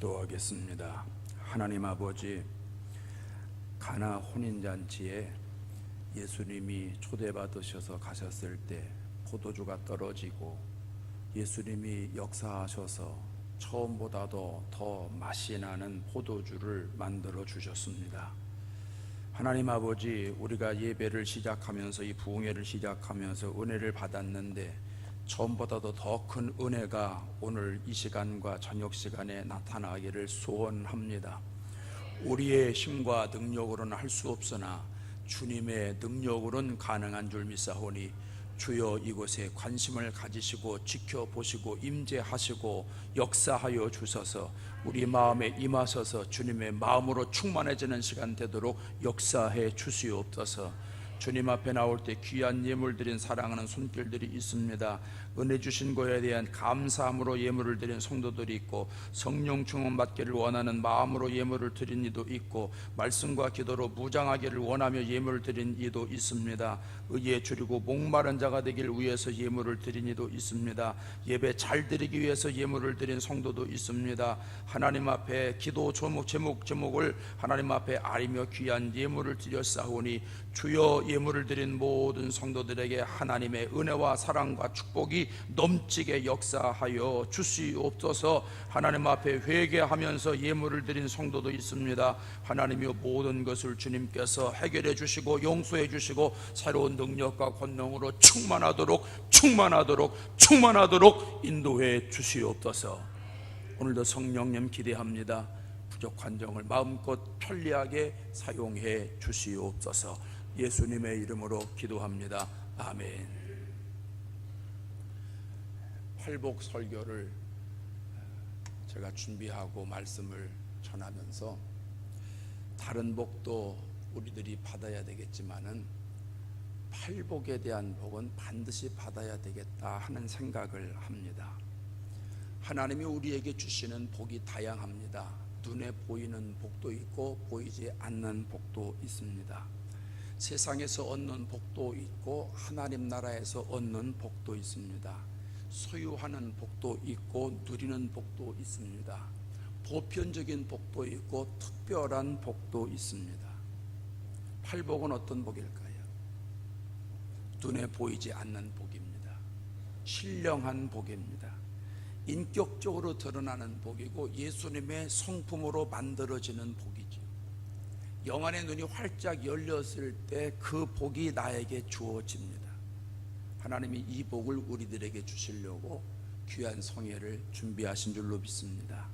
기도하겠습니다. 하나님 아버지, 가나 혼인잔치에 예수님이 초대받으셔서 가셨을 때 포도주가 떨어지고 예수님이 역사하셔서 처음보다도 더 맛이 나는 포도주를 만들어 주셨습니다. 하나님 아버지, 우리가 예배를 시작하면서 이 부흥회를 시작하면서 은혜를 받았는데 처음보다도 더 큰 은혜가 오늘 이 시간과 저녁 시간에 나타나기를 소원합니다. 우리의 힘과 능력으로는 할 수 없으나 주님의 능력으로는 가능한 줄 믿사오니 주여 이곳에 관심을 가지시고 지켜보시고 임재하시고 역사하여 주셔서 우리 마음에 임하셔서 주님의 마음으로 충만해지는 시간 되도록 역사해 주시옵소서. 주님 앞에 나올 때 귀한 예물 드린 사랑하는 손길들이 있습니다. 은혜 주신 거에 대한 감사함으로 예물을 드린 성도들이 있고, 성령 충만 받기를 원하는 마음으로 예물을 드린 이도 있고, 말씀과 기도로 무장하기를 원하며 예물을 드린 이도 있습니다. 의에 줄이고 목마른 자가 되길 위해서 예물을 드린 이도 있습니다. 예배 잘 드리기 위해서 예물을 드린 성도도 있습니다. 하나님 앞에 기도 제목을 하나님 앞에 아리며 귀한 예물을 드렸사오니 주여 예물을 드린 모든 성도들에게 하나님의 은혜와 사랑과 축복이 넘치게 역사하여 주시옵소서. 하나님 앞에 회개하면서 예물을 드린 성도도 있습니다. 하나님이 모든 것을 주님께서 해결해 주시고 용서해 주시고 새로운 능력과 권능으로 충만하도록 인도해 주시옵소서. 오늘도 성령님 기대합니다. 부족한 점을 마음껏 편리하게 사용해 주시옵소서. 예수님의 이름으로 기도합니다. 아멘. 팔복 설교를 제가 준비하고 말씀을 전하면서 다른 복도 우리들이 받아야 되겠지만은 팔복에 대한 복은 반드시 받아야 되겠다 하는 생각을 합니다. 하나님이 우리에게 주시는 복이 다양합니다. 눈에 보이는 복도 있고 보이지 않는 복도 있습니다. 세상에서 얻는 복도 있고 하나님 나라에서 얻는 복도 있습니다. 소유하는 복도 있고 누리는 복도 있습니다. 보편적인 복도 있고 특별한 복도 있습니다. 팔복은 어떤 복일까요? 눈에 보이지 않는 복입니다. 신령한 복입니다. 인격적으로 드러나는 복이고 예수님의 성품으로 만들어지는 복이죠. 영안의 눈이 활짝 열렸을 때 그 복이 나에게 주어집니다. 하나님이 이 복을 우리들에게 주시려고 귀한 성회를 준비하신 줄로 믿습니다.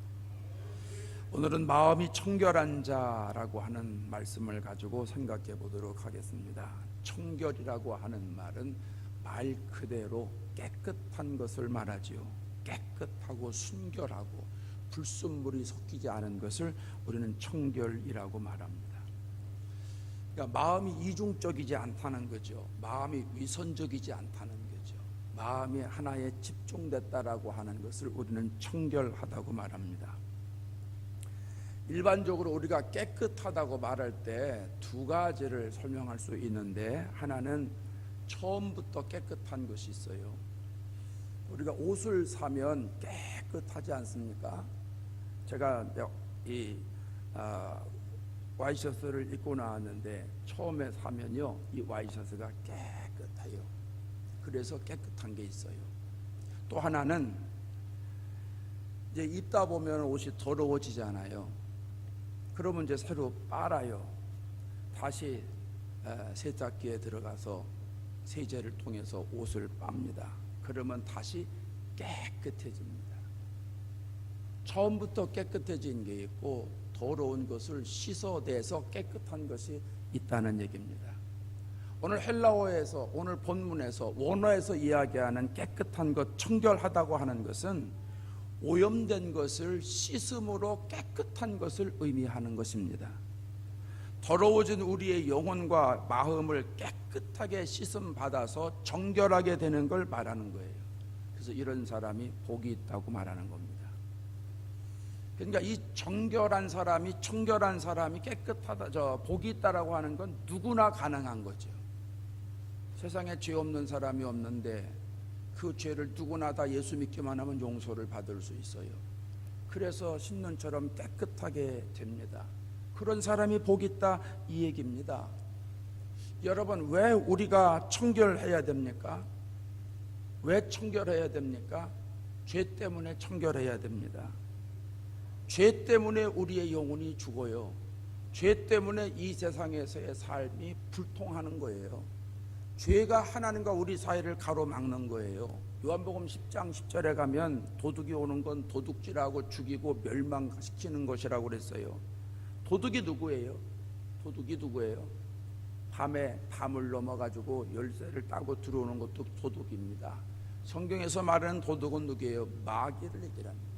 오늘은 마음이 청결한 자라고 하는 말씀을 가지고 생각해 보도록 하겠습니다. 청결이라고 하는 말은 말 그대로 깨끗한 것을 말하지요. 깨끗하고 순결하고 불순물이 섞이지 않은 것을 우리는 청결이라고 말합니다. 그러니까 마음이 이중적이지 않다는 거죠. 마음이 위선적이지 않다는 거죠. 마음이 하나에 집중됐다라고 하는 것을 우리는 청결하다고 말합니다. 일반적으로 우리가 깨끗하다고 말할 때 두 가지를 설명할 수 있는데, 하나는 처음부터 깨끗한 것이 있어요. 우리가 옷을 사면 깨끗하지 않습니까? 제가 이 와이셔츠를 입고 나왔는데 처음에 사면요, 이 와이셔츠가 깨끗해요. 그래서 깨끗한 게 있어요. 또 하나는 이제 입다 보면 옷이 더러워지잖아요. 그러면 이제 새로 빨아요. 다시 세탁기에 들어가서 세제를 통해서 옷을 빱니다. 그러면 다시 깨끗해집니다. 처음부터 깨끗해진 게 있고 더러운 것을 씻어내서 깨끗한 것이 있다는 얘기입니다. 오늘 헬라어에서, 오늘 본문에서, 원어에서 이야기하는 깨끗한 것, 청결하다고 하는 것은 오염된 것을 씻음으로 깨끗한 것을 의미하는 것입니다. 더러워진 우리의 영혼과 마음을 깨끗하게 씻음 받아서 정결하게 되는 걸 말하는 거예요. 그래서 이런 사람이 복이 있다고 말하는 겁니다. 그러니까 이 정결한 사람이, 청결한 사람이 깨끗하다, 복이 있다라고 하는 건 누구나 가능한 거죠. 세상에 죄 없는 사람이 없는데 그 죄를 누구나 다 예수 믿기만 하면 용서를 받을 수 있어요. 그래서 신눈처럼 깨끗하게 됩니다. 그런 사람이 복 있다 이 얘기입니다. 여러분, 왜 우리가 청결해야 됩니까? 왜 청결해야 됩니까? 죄 때문에 청결해야 됩니다. 죄 때문에 우리의 영혼이 죽어요. 죄 때문에 이 세상에서의 삶이 불통하는 거예요. 죄가 하나님과 우리 사이를 가로막는 거예요. 요한복음 10장 10절에 가면 도둑이 오는 건 도둑질하고 죽이고 멸망시키는 것이라고 그랬어요. 도둑이 누구예요? 도둑이 누구예요? 밤에 밤을 넘어가지고 열쇠를 따고 들어오는 것도 도둑입니다. 성경에서 말하는 도둑은 누구예요? 마귀를 얘기합니다.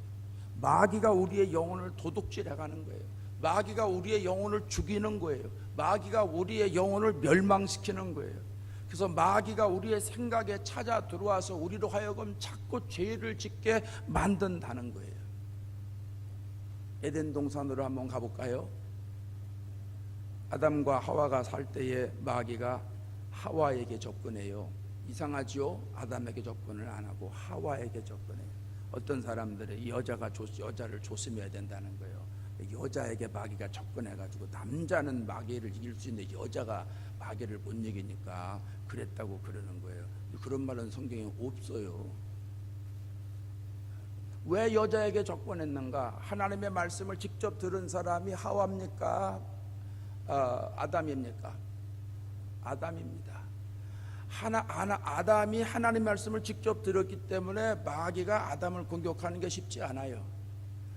마귀가 우리의 영혼을 도둑질해가는 거예요. 마귀가 우리의 영혼을 죽이는 거예요. 마귀가 우리의 영혼을 멸망시키는 거예요. 그래서 마귀가 우리의 생각에 찾아 들어와서 우리로 하여금 자꾸 죄를 짓게 만든다는 거예요. 에덴 동산으로 한번 가볼까요? 아담과 하와가 살 때에 마귀가 하와에게 접근해요. 이상하지요? 아담에게 접근을 안 하고 하와에게 접근해요. 어떤 사람들은 여자를 조심해야 된다는 거예요. 여자에게 마귀가 접근해가지고 남자는 마귀를 이길 수 있는데 여자가 마귀를 못 이기니까 그랬다고 그러는 거예요. 그런 말은 성경에 없어요. 왜 여자에게 접근했는가? 하나님의 말씀을 직접 들은 사람이 하와입니까? 아담입니까? 아담입니다. 아담이 하나님 말씀을 직접 들었기 때문에 마귀가 아담을 공격하는 게 쉽지 않아요.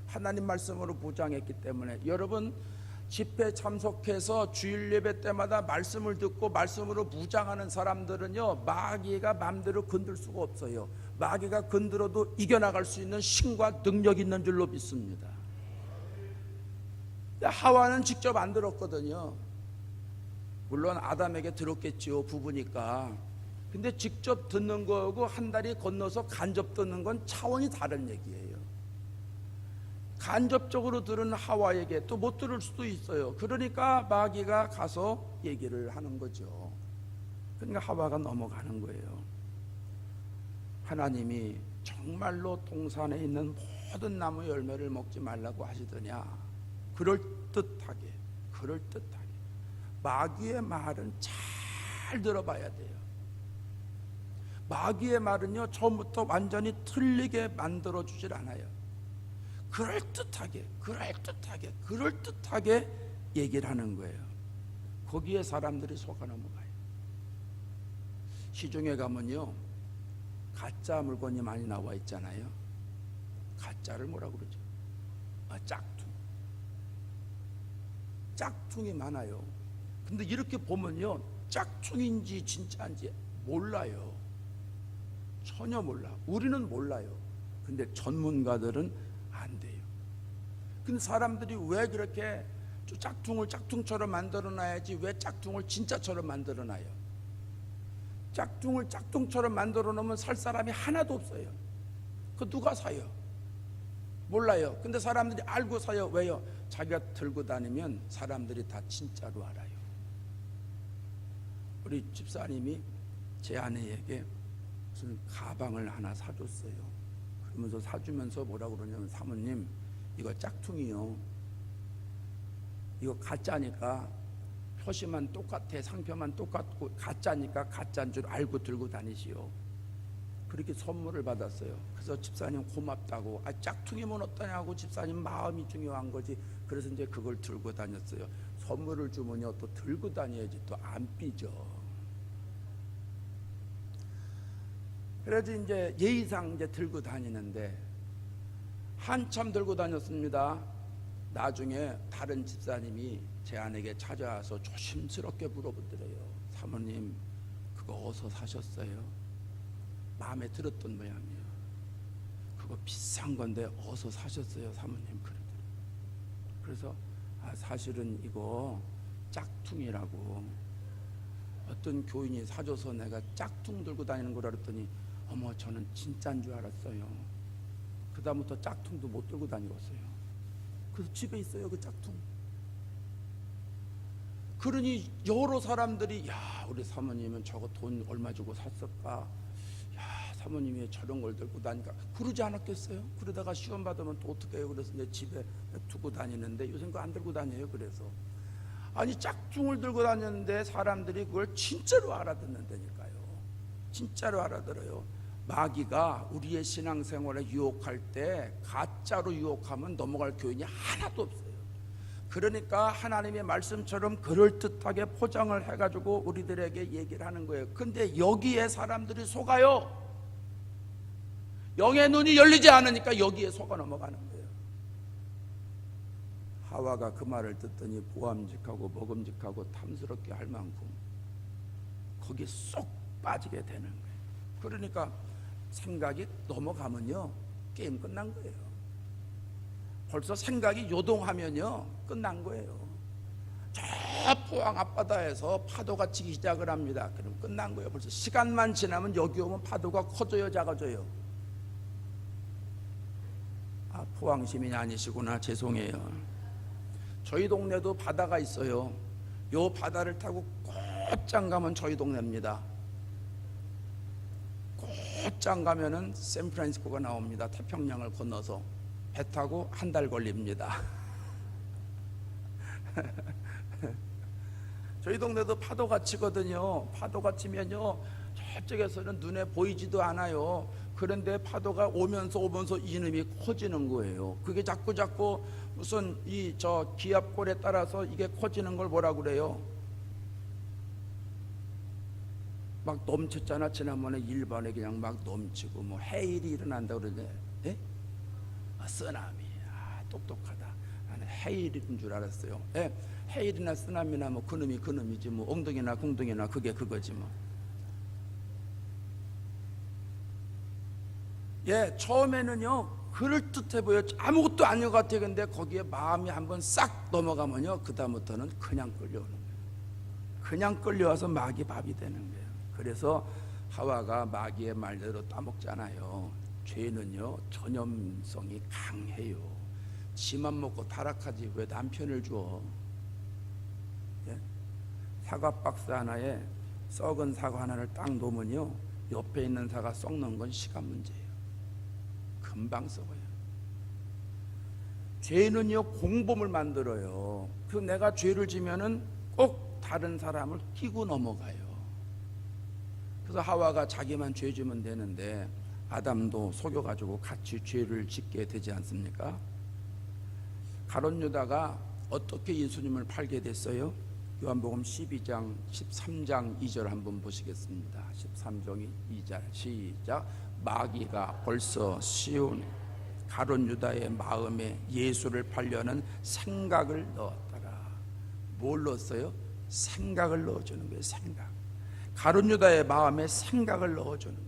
하나님 말씀으로 무장했기 때문에. 여러분, 집회 참석해서 주일 예배 때마다 말씀을 듣고 말씀으로 무장하는 사람들은요, 마귀가 마음대로 건들 수가 없어요. 마귀가 건들어도 이겨나갈 수 있는 신과 능력이 있는 줄로 믿습니다. 하와는 직접 안 들었거든요. 물론 아담에게 들었겠지요, 부부니까. 근데 직접 듣는 거하고 한 다리 건너서 간접 듣는 건 차원이 다른 얘기예요. 간접적으로 들은 하와에게 또 못 들을 수도 있어요. 그러니까 마귀가 가서 얘기를 하는 거죠. 그러니까 하와가 넘어가는 거예요. 하나님이 정말로 동산에 있는 모든 나무 열매를 먹지 말라고 하시더냐? 그럴듯하게 마귀의 말은 잘 들어봐야 돼요. 마귀의 말은요, 처음부터 완전히 틀리게 만들어 주질 않아요. 그럴듯하게 얘기를 하는 거예요. 거기에 사람들이 속아 넘어가요. 시중에 가면요, 가짜 물건이 많이 나와 있잖아요. 가짜를 뭐라고 그러죠? 짝퉁이 많아요. 근데 이렇게 보면요, 짝퉁인지 진짜인지 몰라요. 전혀 몰라. 우리는 몰라요. 근데 전문가들은 안 돼요. 근데 사람들이 왜 그렇게 짝퉁을 짝퉁처럼 만들어 놔야지 왜 짝퉁을 진짜처럼 만들어 놔요? 짝퉁을 짝퉁처럼 만들어 놓으면 살 사람이 하나도 없어요. 그 누가 사요? 몰라요. 근데 사람들이 알고 사요. 왜요? 자기가 들고 다니면 사람들이 다 진짜로 알아요. 우리 집사님이 제 아내에게 무슨 가방을 하나 사줬어요. 그러면서 사주면서 뭐라고 그러냐면, 사모님, 이거 짝퉁이요. 이거 가짜니까 표시만 똑같아, 상표만 똑같고 가짜니까 가짜인 줄 알고 들고 다니시오. 그렇게 선물을 받았어요. 그래서 집사님 고맙다고. 짝퉁이면 어떠냐고. 집사님 마음이 중요한 거지. 그래서 이제 그걸 들고 다녔어요. 선물을 주면요, 또 들고 다녀야지 또 안 삐져. 그래서 이제 예의상 이제 들고 다니는데 한참 들고 다녔습니다. 나중에 다른 집사님이 제 아내에게 찾아와서 조심스럽게 물어보더래요. 사모님, 그거 어디서 사셨어요? 마음에 들었던 모양이에요. 그거 비싼 건데 어디서 사셨어요, 사모님? 그러더래요. 그래서 사실은 이거 짝퉁이라고 어떤 교인이 사줘서 내가 짝퉁 들고 다니는 거라 그랬더니, 어머, 저는 진짜인 줄 알았어요. 그 다음부터 짝퉁도 못 들고 다니겠어요. 그래서 집에 있어요, 그 짝퉁. 그러니 여러 사람들이, 야, 우리 사모님은 저거 돈 얼마 주고 샀을까? 야, 사모님이 왜 저런 걸 들고 다니까 그러지 않았겠어요? 그러다가 시험 받으면 또 어떻게 해요? 그래서 내 집에 두고 다니는데 요새 그거 안 들고 다녀요. 그래서 아니 짝퉁을 들고 다녔는데 사람들이 그걸 진짜로 알아듣는다니까요. 진짜로 알아들어요. 마귀가 우리의 신앙생활에 유혹할 때 가짜로 유혹하면 넘어갈 교인이 하나도 없어요. 그러니까 하나님의 말씀처럼 그럴듯하게 포장을 해가지고 우리들에게 얘기를 하는 거예요. 근데 여기에 사람들이 속아요. 영의 눈이 열리지 않으니까 여기에 속아 넘어가는 거예요. 하와가 그 말을 듣더니 보암직하고 먹음직하고 탐스럽게 할 만큼 거기에 쏙 빠지게 되는 거예요. 그러니까 생각이 넘어가면요 게임 끝난 거예요. 벌써 생각이 요동하면요 끝난 거예요. 저 포항 앞바다에서 파도가 치기 시작을 합니다. 그럼 끝난 거예요. 벌써 시간만 지나면 여기 오면 파도가 커져요, 작아져요? 아, 포항 시민이 아니시구나. 죄송해요. 저희 동네도 바다가 있어요. 요 바다를 타고 곧장 가면 저희 동네입니다. 곧장 가면은 샌프란시스코가 나옵니다. 태평양을 건너서 배 타고 한 달 걸립니다. 저희 동네도 파도가 치거든요. 파도가 치면요 저쪽에서는 눈에 보이지도 않아요. 그런데 파도가 오면서 이놈이 커지는 거예요. 그게 자꾸 무슨 이 저 기압골에 따라서 이게 커지는 걸 뭐라 그래요? 막 넘쳤잖아. 지난번에 일본에 그냥 막 넘치고 뭐 해일이 일어난다 그러는데, 예? 아, 쓰나미. 아, 똑똑하다. 나는 해일인 줄 알았어요. 예? 해일이나 쓰나미나 뭐 그놈이지 뭐 엉덩이나 궁둥이나 그게 그거지 뭐. 예, 처음에는요 그럴듯해 보여. 아무것도 아닌 것 같아요. 근데 거기에 마음이 한번 싹 넘어가면요 그 다음부터는 그냥 끌려오는 거예요. 그냥 끌려와서 마귀 밥이 되는 거예요. 그래서 하와가 마귀의 말대로 따먹잖아요. 죄는요 전염성이 강해요. 지만 먹고 타락하지 왜 남편을 줘? 예? 사과 박스 하나에 썩은 사과 하나를 딱 놓으면요 옆에 있는 사과 썩는 건 시간 문제예요. 금방 썩어요. 죄는요 공범을 만들어요. 그 내가 죄를 지면은 꼭 다른 사람을 끼고 넘어가요. 그래서 하와가 자기만 죄 지면 되는데 아담도 속여가지고 같이 죄를 짓게 되지 않습니까? 가룟 유다가 어떻게 예수님을 팔게 됐어요? 요한복음 12장 13장 2절 한번 보시겠습니다. 13장 2절 시작. 마귀가 벌써 씌운 가룟 유다의 마음에 예수를 팔려는 생각을 넣었더라. 뭘 넣었어요? 생각을 넣어주는 거예요. 생각. 가룟 유다의 마음에 생각을 넣어주는 거예요.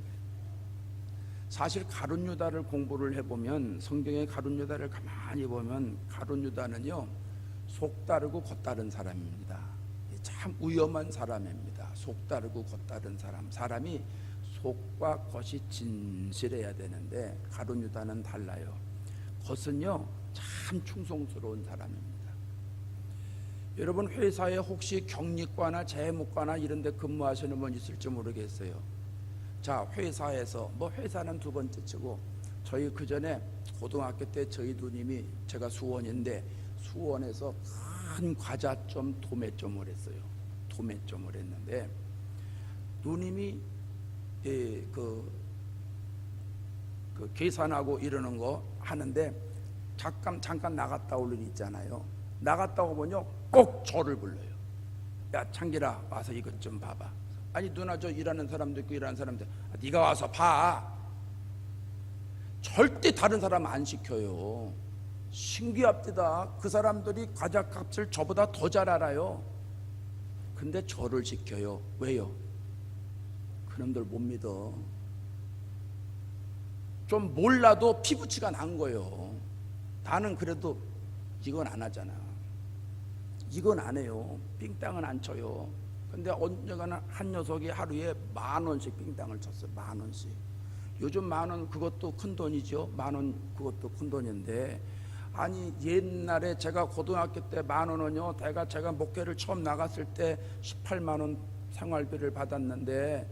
사실 가룟 유다를 공부를 해보면 성경의 가룟 유다를 가만히 보면 가룟 유다는요 속다르고 겉다른 사람입니다. 참 위험한 사람입니다. 속다르고 겉다른 사람. 사람이 속과 겉이 진실해야 되는데 가룟 유다는 달라요. 겉은요 참 충성스러운 사람입니다. 여러분 회사에 혹시 경리과나 재무과나 이런 데 근무하시는 분 있을지 모르겠어요. 자, 회사에서 뭐 회사는 두 번째 치고 저희 그 전에 고등학교 때 저희 누님이 제가 수원인데 수원에서 큰 과자점 도매점을 했어요. 도매점을 했는데 누님이 그 계산하고 이러는 거 하는데 잠깐 나갔다 올 일이 있잖아요. 나갔다 오면요 꼭 저를 불러요. 야 창길아 와서 이것 좀 봐봐. 아니 누나 저 일하는 사람도 있고 일하는 사람들 네가 와서 봐. 절대 다른 사람 안 시켜요. 신기합니다. 그 사람들이 과자값을 저보다 더 잘 알아요. 근데 저를 시켜요. 왜요? 그놈들 못 믿어. 좀 몰라도 피부치가 난 거예요. 나는 그래도 이건 안 하잖아. 이건 안 해요. 삥땅은 안 쳐요. 근데 언젠가는 한 녀석이 하루에 10,000원씩 삥땅을 쳤어요. 10,000원씩. 요즘 10,000원 그것도 큰 돈이죠. 10,000원 그것도 큰 돈인데 아니 옛날에 제가 고등학교 때 10,000원은요 제가 목회를 처음 나갔을 때 18만 원 생활비를 받았는데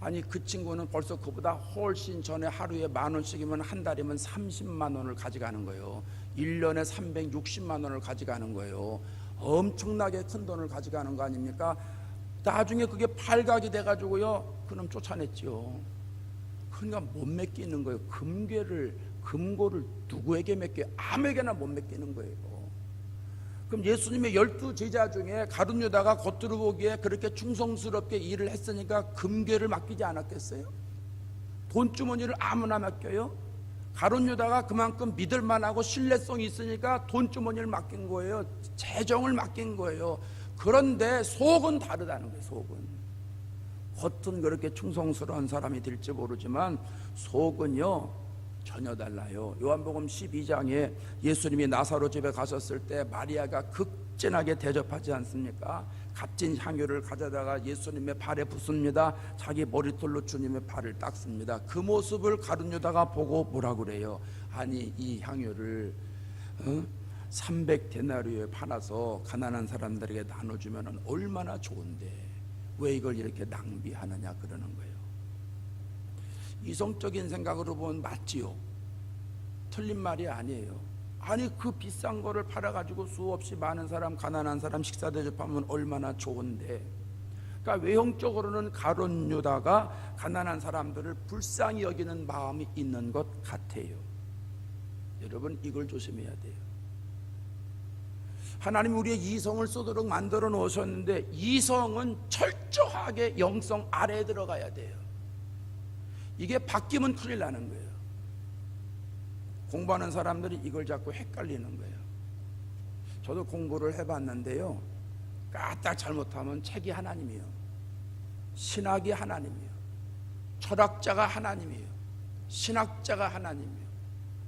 아니 그 친구는 벌써 그보다 훨씬 전에 하루에 10,000원씩이면 한 달이면 30만 원을 가져가는 거예요. 1년에 360만 원을 가져가는 거예요. 엄청나게 큰 돈을 가져가는 거 아닙니까? 나중에 그게 발각이 돼가지고요, 그놈 쫓아냈죠. 그러니까 못 맡기는 거예요. 금고를 누구에게 맡겨요? 아무에게나 못 맡기는 거예요. 그럼 예수님의 12제자 중에 가룟 유다가 겉으로 보기에 그렇게 충성스럽게 일을 했으니까 금괴를 맡기지 않았겠어요? 돈주머니를 아무나 맡겨요? 가룟 유다가 그만큼 믿을만하고 신뢰성이 있으니까 돈주머니를 맡긴 거예요. 재정을 맡긴 거예요. 그런데 속은 다르다는 거예요. 속은 겉은 그렇게 충성스러운 사람이 될지 모르지만 속은요 전혀 달라요. 요한복음 12장에 예수님이 나사로 집에 가셨을 때 마리아가 극진하게 대접하지 않습니까? 값진 향유를 가져다가 예수님의 발에 붓습니다. 자기 머리털로 주님의 발을 닦습니다. 그 모습을 가룟 유다가 보고 뭐라 그래요? 아니 이 향유를 300데나리오에 팔아서 가난한 사람들에게 나눠주면 얼마나 좋은데 왜 이걸 이렇게 낭비하느냐 그러는 거예요. 이성적인 생각으로 보면 맞지요. 틀린 말이 아니에요. 아니 그 비싼 거를 팔아가지고 수없이 많은 사람, 가난한 사람 식사 대접하면 얼마나 좋은데. 그러니까 외형적으로는 가룟 유다가 가난한 사람들을 불쌍히 여기는 마음이 있는 것 같아요. 여러분 이걸 조심해야 돼요. 하나님이 우리의 이성을 쏘도록 만들어 놓으셨는데 이성은 철저하게 영성 아래에 들어가야 돼요. 이게 바뀌면 큰일 나는 거예요. 공부하는 사람들이 이걸 자꾸 헷갈리는 거예요. 저도 공부를 해봤는데요, 까딱 잘못하면 책이 하나님이에요, 신학이 하나님이에요, 철학자가 하나님이에요, 신학자가 하나님이에요.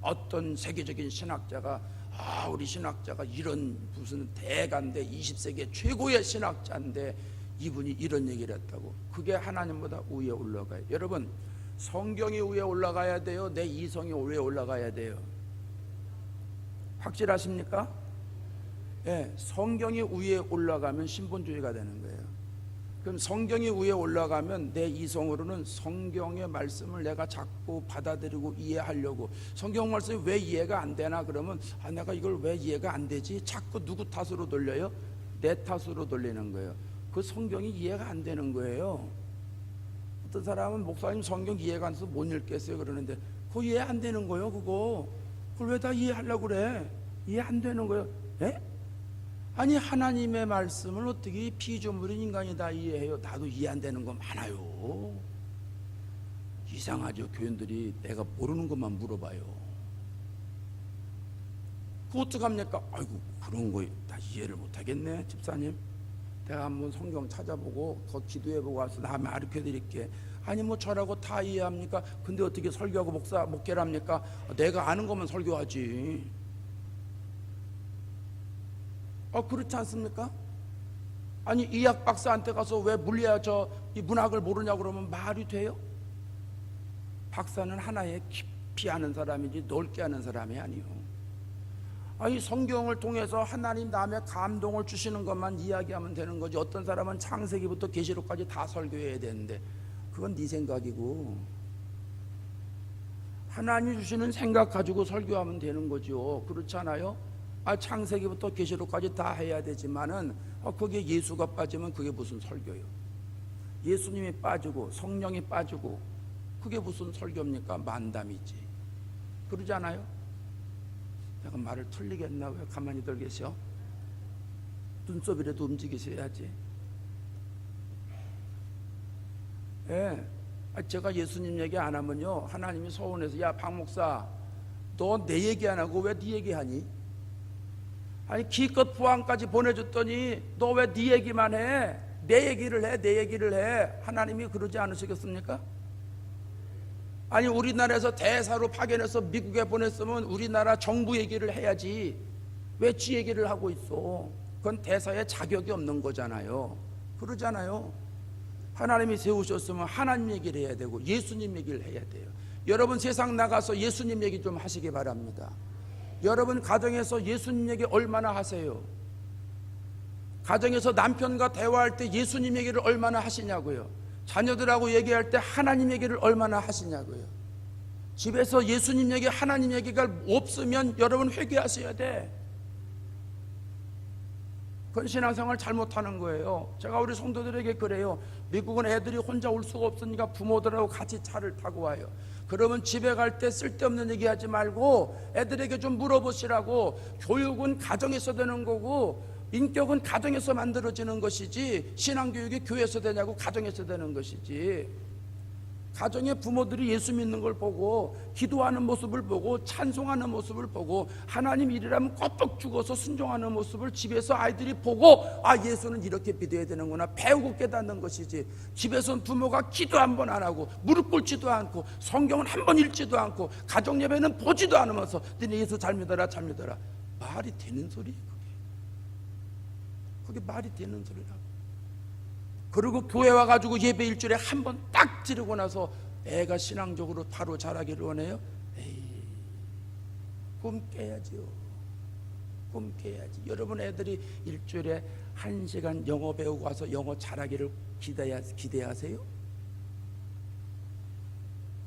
어떤 세계적인 신학자가 우리 신학자가 이런 무슨 대가인데 20세기 최고의 신학자인데 이분이 이런 얘기를 했다고. 그게 하나님보다 위에 올라가요. 여러분 성경이 위에 올라가야 돼요? 내 이성이 위에 올라가야 돼요? 확실하십니까? 예, 성경이 위에 올라가면 신본주의가 되는 거예요. 그럼 성경이 위에 올라가면 내 이성으로는 성경의 말씀을 내가 자꾸 받아들이고 이해하려고, 성경 말씀이 왜 이해가 안 되나 그러면 내가 이걸 왜 이해가 안 되지? 자꾸 누구 탓으로 돌려요? 내 탓으로 돌리는 거예요. 그 성경이 이해가 안 되는 거예요. 어떤 사람은 목사님 성경 이해가 안 돼서 못 읽겠어요 그러는데 그거 이해 안 되는 거예요. 그걸 왜 다 이해하려고 그래? 이해 안 되는 거예요. 예? 아니 하나님의 말씀을 어떻게 피조물인 인간이 다 이해해요? 나도 이해 안 되는 거 많아요. 이상하죠. 교인들이 내가 모르는 것만 물어봐요. 그거 어떡합니까? 아이고 그런 거 다 이해를 못하겠네 집사님. 내가 한번 성경 찾아보고 더 기도해보고 와서 나 가르쳐 드릴게. 아니 뭐 저라고 다 이해합니까? 근데 어떻게 설교하고 목회를 합니까? 내가 아는 것만 설교하지. 그렇지 않습니까? 아니 이학 박사한테 가서 왜 물리학 이 문학을 모르냐고 그러면 말이 돼요? 박사는 하나에 깊이 아는 사람이지 넓게 아는 사람이 아니요. 아니 성경을 통해서 하나님 남의 감동을 주시는 것만 이야기하면 되는 거지. 어떤 사람은 창세기부터 계시록까지 다 설교해야 되는데 그건 네 생각이고, 하나님 주시는 생각 가지고 설교하면 되는 거죠. 그렇지 않아요? 창세기부터 계시록까지 다 해야 되지만은 거기에 예수가 빠지면 그게 무슨 설교예요? 예수님이 빠지고 성령이 빠지고 그게 무슨 설교입니까? 만담이지. 그러지 않아요? 내가 말을 틀리겠나? 왜 가만히들 계셔? 눈썹이라도 움직이셔야지. 예. 제가 예수님 얘기 안 하면요 하나님이 서운해서 야 박 목사 너 내 얘기 안 하고 왜 네 얘기하니? 아니 기껏 포항까지 보내줬더니 너 왜 네 얘기만 해? 내 얘기를 해, 내 얘기를 해. 하나님이 그러지 않으시겠습니까? 아니 우리나라에서 대사로 파견해서 미국에 보냈으면 우리나라 정부 얘기를 해야지 왜 지 얘기를 하고 있어? 그건 대사에 자격이 없는 거잖아요. 그러잖아요. 하나님이 세우셨으면 하나님 얘기를 해야 되고 예수님 얘기를 해야 돼요. 여러분 세상 나가서 예수님 얘기 좀 하시기 바랍니다. 여러분 가정에서 예수님 얘기 얼마나 하세요? 가정에서 남편과 대화할 때 예수님 얘기를 얼마나 하시냐고요? 자녀들하고 얘기할 때 하나님 얘기를 얼마나 하시냐고요. 집에서 예수님 얘기, 하나님 얘기가 없으면 여러분 회개하셔야 돼. 그건 신앙생활 잘못하는 거예요. 제가 우리 성도들에게 그래요. 미국은 애들이 혼자 올 수가 없으니까 부모들하고 같이 차를 타고 와요. 그러면 집에 갈 때 쓸데없는 얘기하지 말고 애들에게 좀 물어보시라고. 교육은 가정에서 되는 거고 인격은 가정에서 만들어지는 것이지, 신앙교육이 교회에서 되냐고 가정에서 되는 것이지. 가정의 부모들이 예수 믿는 걸 보고 기도하는 모습을 보고 찬송하는 모습을 보고 하나님 일이라면 껐떡 죽어서 순종하는 모습을 집에서 아이들이 보고, 아, 예수는 이렇게 믿어야 되는구나 배우고 깨닫는 것이지, 집에서는 부모가 기도 한 번 안 하고 무릎 꿇지도 않고 성경은 한 번 읽지도 않고 가정 예배는 보지도 않으면서 너네 예수 잘 믿어라 잘 믿어라. 말이 되는 소리예요. 그게 말이 되는 소리라고. 그리고 교회 와가지고 예배 일주일에 한 번 딱 지르고 나서 애가 신앙적으로 바로 자라기를 원해요? 에이, 꿈 깨야지요. 꿈 깨야지. 여러분 애들이 일주일에 1시간 영어 배우고 와서 영어 잘하기를 기대하세요?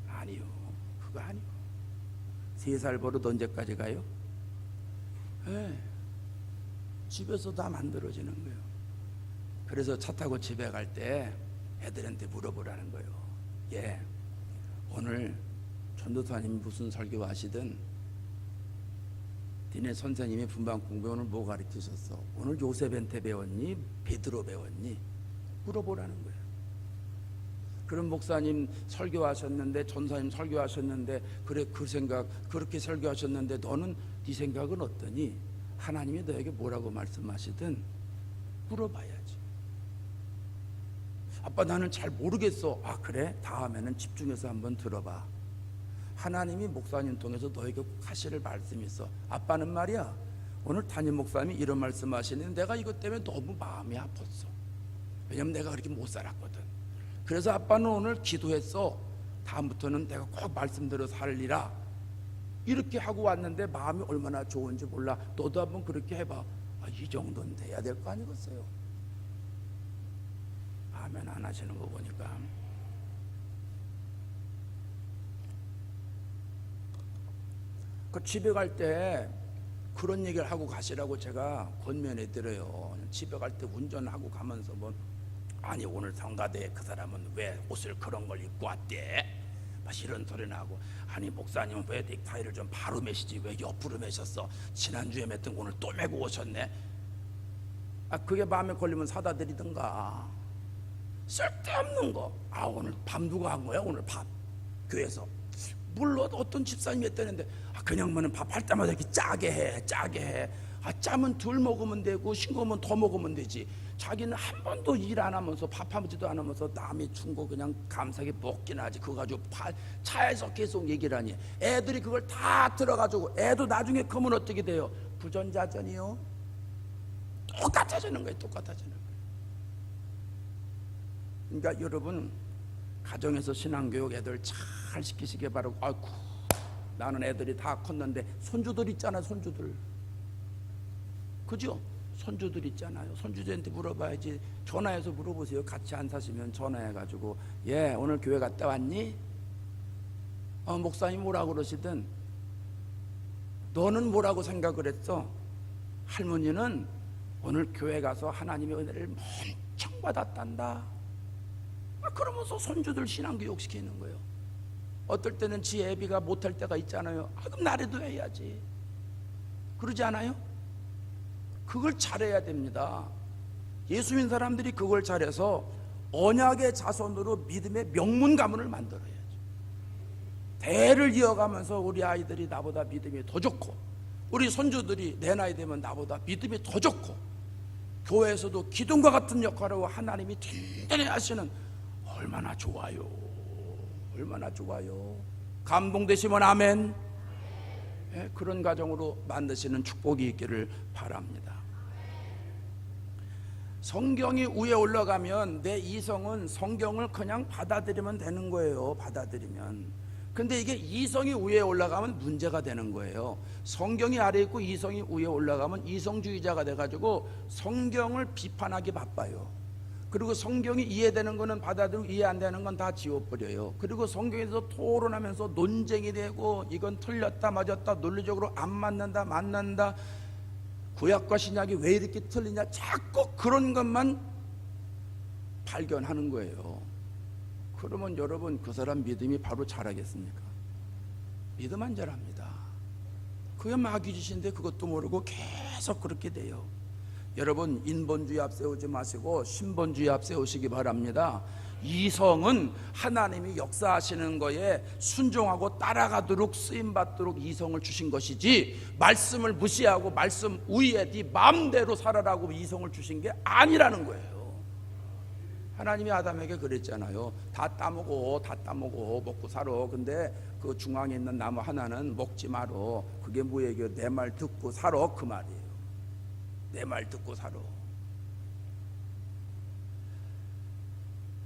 아니요. 그거 아니요. 3살 버릇 언제까지 가요? 네. 집에서 다 만들어지는 거예요. 그래서 차 타고 집에 갈 때 애들한테 물어보라는 거예요. 예, 오늘 전도사님이 무슨 설교 하시든 니네 선생님이 분방 공부에 오늘 뭐 가르치셨어? 오늘 요셉한테 배웠니? 베드로 배웠니? 물어보라는 거예요. 그럼 목사님 설교하셨는데, 전사님 설교하셨는데, 그래 그 생각 그렇게 설교하셨는데 너는 네 생각은 어떠니? 하나님이 너에게 뭐라고 말씀하시든 물어봐야지. 아빠 나는 잘 모르겠어. 아 그래? 다음에는 집중해서 한번 들어봐. 하나님이 목사님 통해서 너에게 하실 말씀이 있어. 아빠는 말이야, 오늘 담임 목사님이 이런 말씀 하시는데 내가 이것 때문에 너무 마음이 아팠어. 왜냐면 내가 그렇게 못 살았거든. 그래서 아빠는 오늘 기도했어. 다음부터는 내가 꼭 말씀대로 살리라. 이렇게 하고 왔는데 마음이 얼마나 좋은지 몰라. 너도 한번 그렇게 해봐. 아, 이 정도는 돼야 될 거 아니겠어요? 아멘 안 하시는 거 보니까. 그 집에 갈 때 그런 얘기를 하고 가시라고 제가 권면해 드려요. 집에 갈 때 운전하고 가면서 뭐, 아니 오늘 성가대에 그 사람은 왜 옷을 그런 걸 입고 왔대? 막 이런 소리나 하고, 아니 목사님은 왜 넥타이를 좀 바로 매시지 왜 옆으로 매셨어? 지난주에 맸던 거 오늘 또 매고 오셨네. 아 그게 마음에 걸리면 사다 드리든가. 쓸데없는 거. 아 오늘 밥 누가 한 거야? 오늘 밥 교회에서. 물론 어떤 집사님이 했다는데, 아 그냥 뭐는 밥 할 때마다 이렇게 짜게 해. 아 짜면 둘 먹으면 되고 싱거우면 더 먹으면 되지. 자기는 한 번도 일 안 하면서 밥하지도 않으면서 남이 준 거 그냥 감사하게 먹긴 하지. 그거 가지고 차에서 계속 얘기를 하니 애들이 그걸 다 들어가지고 애도 나중에 크면 어떻게 돼요? 부전자전이요. 똑같아지는 거예요. 똑같아지는 거예요. 그러니까 여러분 가정에서 신앙교육 애들 잘 시키시기 바라고. 아이고 나는 애들이 다 컸는데 손주들 있잖아. 손주들 그죠? 손주들 있잖아요. 손주들한테 물어봐야지. 전화해서 물어보세요. 같이 안 사시면 전화해가지고, 예 오늘 교회 갔다 왔니? 목사님 뭐라고 그러시든 너는 뭐라고 생각을 했어? 할머니는 오늘 교회 가서 하나님의 은혜를 엄청 받았단다. 그러면서 손주들 신앙교육 시키는 거예요. 어떨 때는 지 애비가 못할 때가 있잖아요. 아 그럼 나라도 해야지. 그러지 않아요? 그걸 잘해야 됩니다. 예수 믿는 사람들이 그걸 잘해서 언약의 자손으로 믿음의 명문 가문을 만들어야죠. 대를 이어가면서 우리 아이들이 나보다 믿음이 더 좋고, 우리 손주들이 내 나이 되면 나보다 믿음이 더 좋고, 교회에서도 기둥과 같은 역할을 하나님이 든든히 하시는, 얼마나 좋아요. 얼마나 좋아요. 감동되시면 아멘. 네, 그런 가정으로 만드시는 축복이 있기를 바랍니다. 성경이 위에 올라가면 내 이성은 성경을 그냥 받아들이면 되는 거예요. 받아들이면. 근데 이게 이성이 위에 올라가면 문제가 되는 거예요. 성경이 아래에 있고 이성이 위에 올라가면 이성주의자가 돼가지고 성경을 비판하기 바빠요. 그리고 성경이 이해되는 거는 받아들이고 이해 안 되는 건 다 지워버려요. 그리고 성경에서 토론하면서 논쟁이 되고 이건 틀렸다 맞았다 논리적으로 안 맞는다 맞는다 구약과 신약이 왜 이렇게 틀리냐 자꾸 그런 것만 발견하는 거예요. 그러면 여러분 그 사람 믿음이 바로 자라겠습니까? 믿음 안 자랍니다. 그게 마귀 짓인데 그것도 모르고 계속 그렇게 돼요. 여러분 인본주의 앞세우지 마시고 신본주의 앞세우시기 바랍니다. 이성은 하나님이 역사하시는 거에 순종하고 따라가도록 쓰임받도록 이성을 주신 것이지 말씀을 무시하고 말씀 위에 네 마음대로 살아라고 이성을 주신 게 아니라는 거예요. 하나님이 아담에게 그랬잖아요. 다 따먹어 먹고 살아. 근데 그 중앙에 있는 나무 하나는 먹지 마라. 그게 뭐예요? 내 말 듣고 살아 그 말이에요. 내 말 듣고 살아.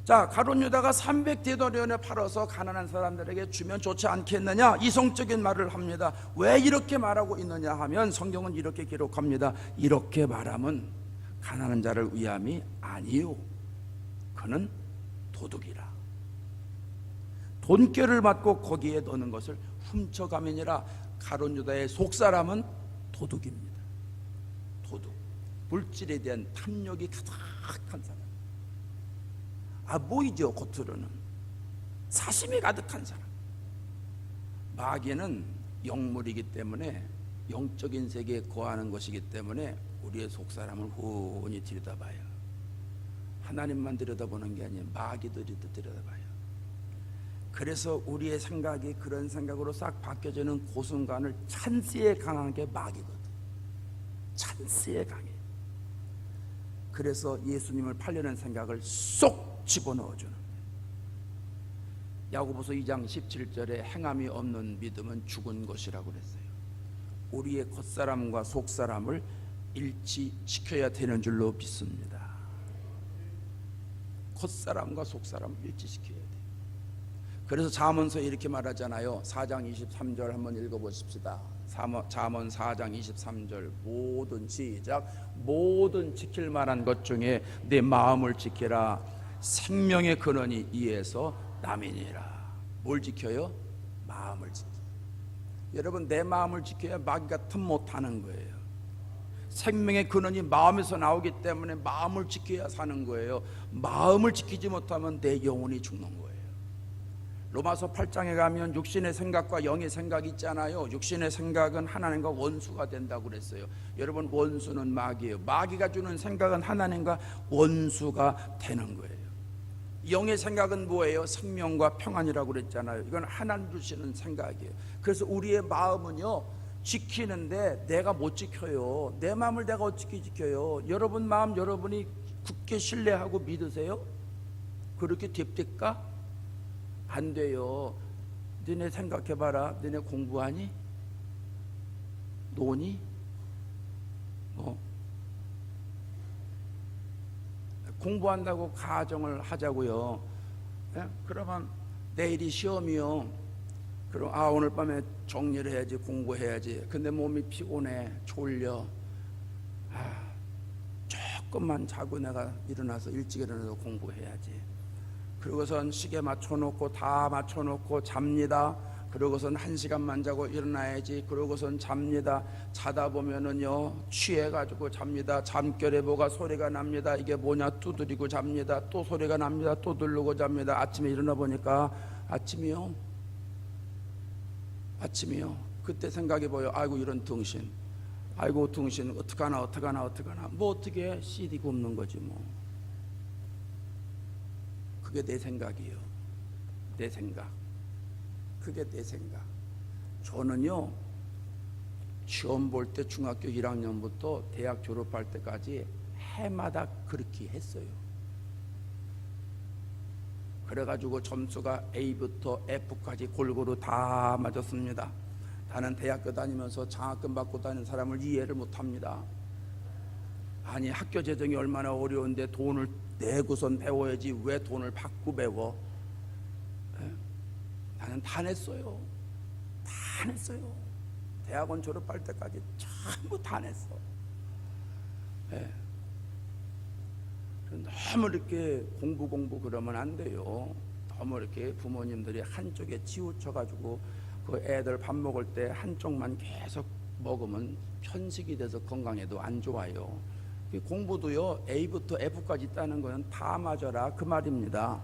자, 가룟 유다가 300데나리온에 팔아서 가난한 사람들에게 주면 좋지 않겠느냐 이성적인 말을 합니다. 왜 이렇게 말하고 있느냐 하면 성경은 이렇게 기록합니다. 이렇게 말하면 가난한 자를 위함이 아니요 그는 도둑이라. 돈꾀를 맞고 거기에 넣는 것을 훔쳐가면이라. 가룟 유다의 속사람은 도둑입니다. 도둑, 물질에 대한 탐욕이 가득한 사람. 보이죠 겉으로는. 사심이 가득한 사람. 마귀는 영물이기 때문에 영적인 세계에 거하는 것이기 때문에 우리의 속사람을 훤히 들여다봐요. 하나님만 들여다보는 게 아니에요. 마귀들이 들여다봐요. 그래서 우리의 생각이 그런 생각으로 싹 바뀌어지는 그 순간을 찬스에 강한 게 마귀거든. 찬스에 강해. 그래서 예수님을 팔려는 생각을 쏙 집어넣어주는 거예요. 야고보서 2장 17절에 행함이 없는 믿음은 죽은 것이라고 그랬어요. 우리의 겉사람과 속사람을 일치시켜야 되는 줄로 믿습니다. 겉사람과 속사람을 일치시켜야 돼요. 그래서 잠언서에 이렇게 말하잖아요. 4장 23절 한번 읽어보십시다. 잠언 4장 23절 모든 시작 모든 지킬 만한 것 중에 내 마음을 지키라. 생명의 근원이 이에서 남이니라. 뭘 지켜요? 마음을 지켜요. 여러분 내 마음을 지켜야 마귀가 틈 못하는 거예요. 생명의 근원이 마음에서 나오기 때문에 마음을 지켜야 사는 거예요. 마음을 지키지 못하면 내 영혼이 죽는 거예요. 로마서 8장에 가면 육신의 생각과 영의 생각이 있잖아요. 육신의 생각은 하나님과 원수가 된다고 그랬어요. 여러분 원수는 마귀예요. 마귀가 주는 생각은 하나님과 원수가 되는 거예요. 영의 생각은 뭐예요? 생명과 평안이라고 그랬잖아요. 이건 하나님 주시는 생각이에요. 그래서 우리의 마음은요 지키는데 내가 못 지켜요. 내 마음을 내가 어떻게 지켜요? 여러분 마음 여러분이 굳게 신뢰하고 믿으세요? 그렇게 됩니까? 안 돼요. 너네 생각해봐라. 너네 공부하니? 노니? 공부한다고 가정을 하자고요. 예? 그러면 내일이 시험이요. 그럼 오늘 밤에 정리를 해야지 공부해야지. 근데 몸이 피곤해 졸려. 조금만 자고 내가 일어나서 일찍 일어나서 공부해야지. 그러고선 시계 맞춰놓고 다 맞춰놓고 잡니다. 그러고선 1시간만 자고 일어나야지. 그러고선 잡니다. 자다 보면은요 취해가지고 잡니다. 잠결에 뭐가 소리가 납니다. 이게 뭐냐 두드리고 잡니다. 또 소리가 납니다. 또 누르고 잡니다. 아침에 일어나 보니까 아침이요. 그때 생각해 보여. 아이고 이런 등신. 아이고 등신 어떡하나 뭐 어떻게 해? CD 굽는 거지 뭐. 그게 내 생각이에요. 내 생각. 그게 내 생각. 저는요 시험 볼 때 중학교 1학년부터 대학 졸업할 때까지 해마다 그렇게 했어요. 그래가지고 점수가 A부터 F까지 골고루 다 맞았습니다. 나는 대학교 다니면서 장학금 받고 다니는 사람을 이해를 못합니다. 아니 학교 재정이 얼마나 어려운데 돈을 내고선 배워야지 왜 돈을 받고 배워? 에? 나는 다 냈어요. 대학원 졸업할 때까지 전부 다 냈어. 예. 너무 이렇게 공부 그러면 안 돼요. 너무 이렇게 부모님들이 한쪽에 치우쳐가지고 그 애들 밥 먹을 때 한쪽만 계속 먹으면 편식이 돼서 건강에도 안 좋아요. 공부도요, A부터 F까지 있다는 거는 다 맞아라 그 말입니다.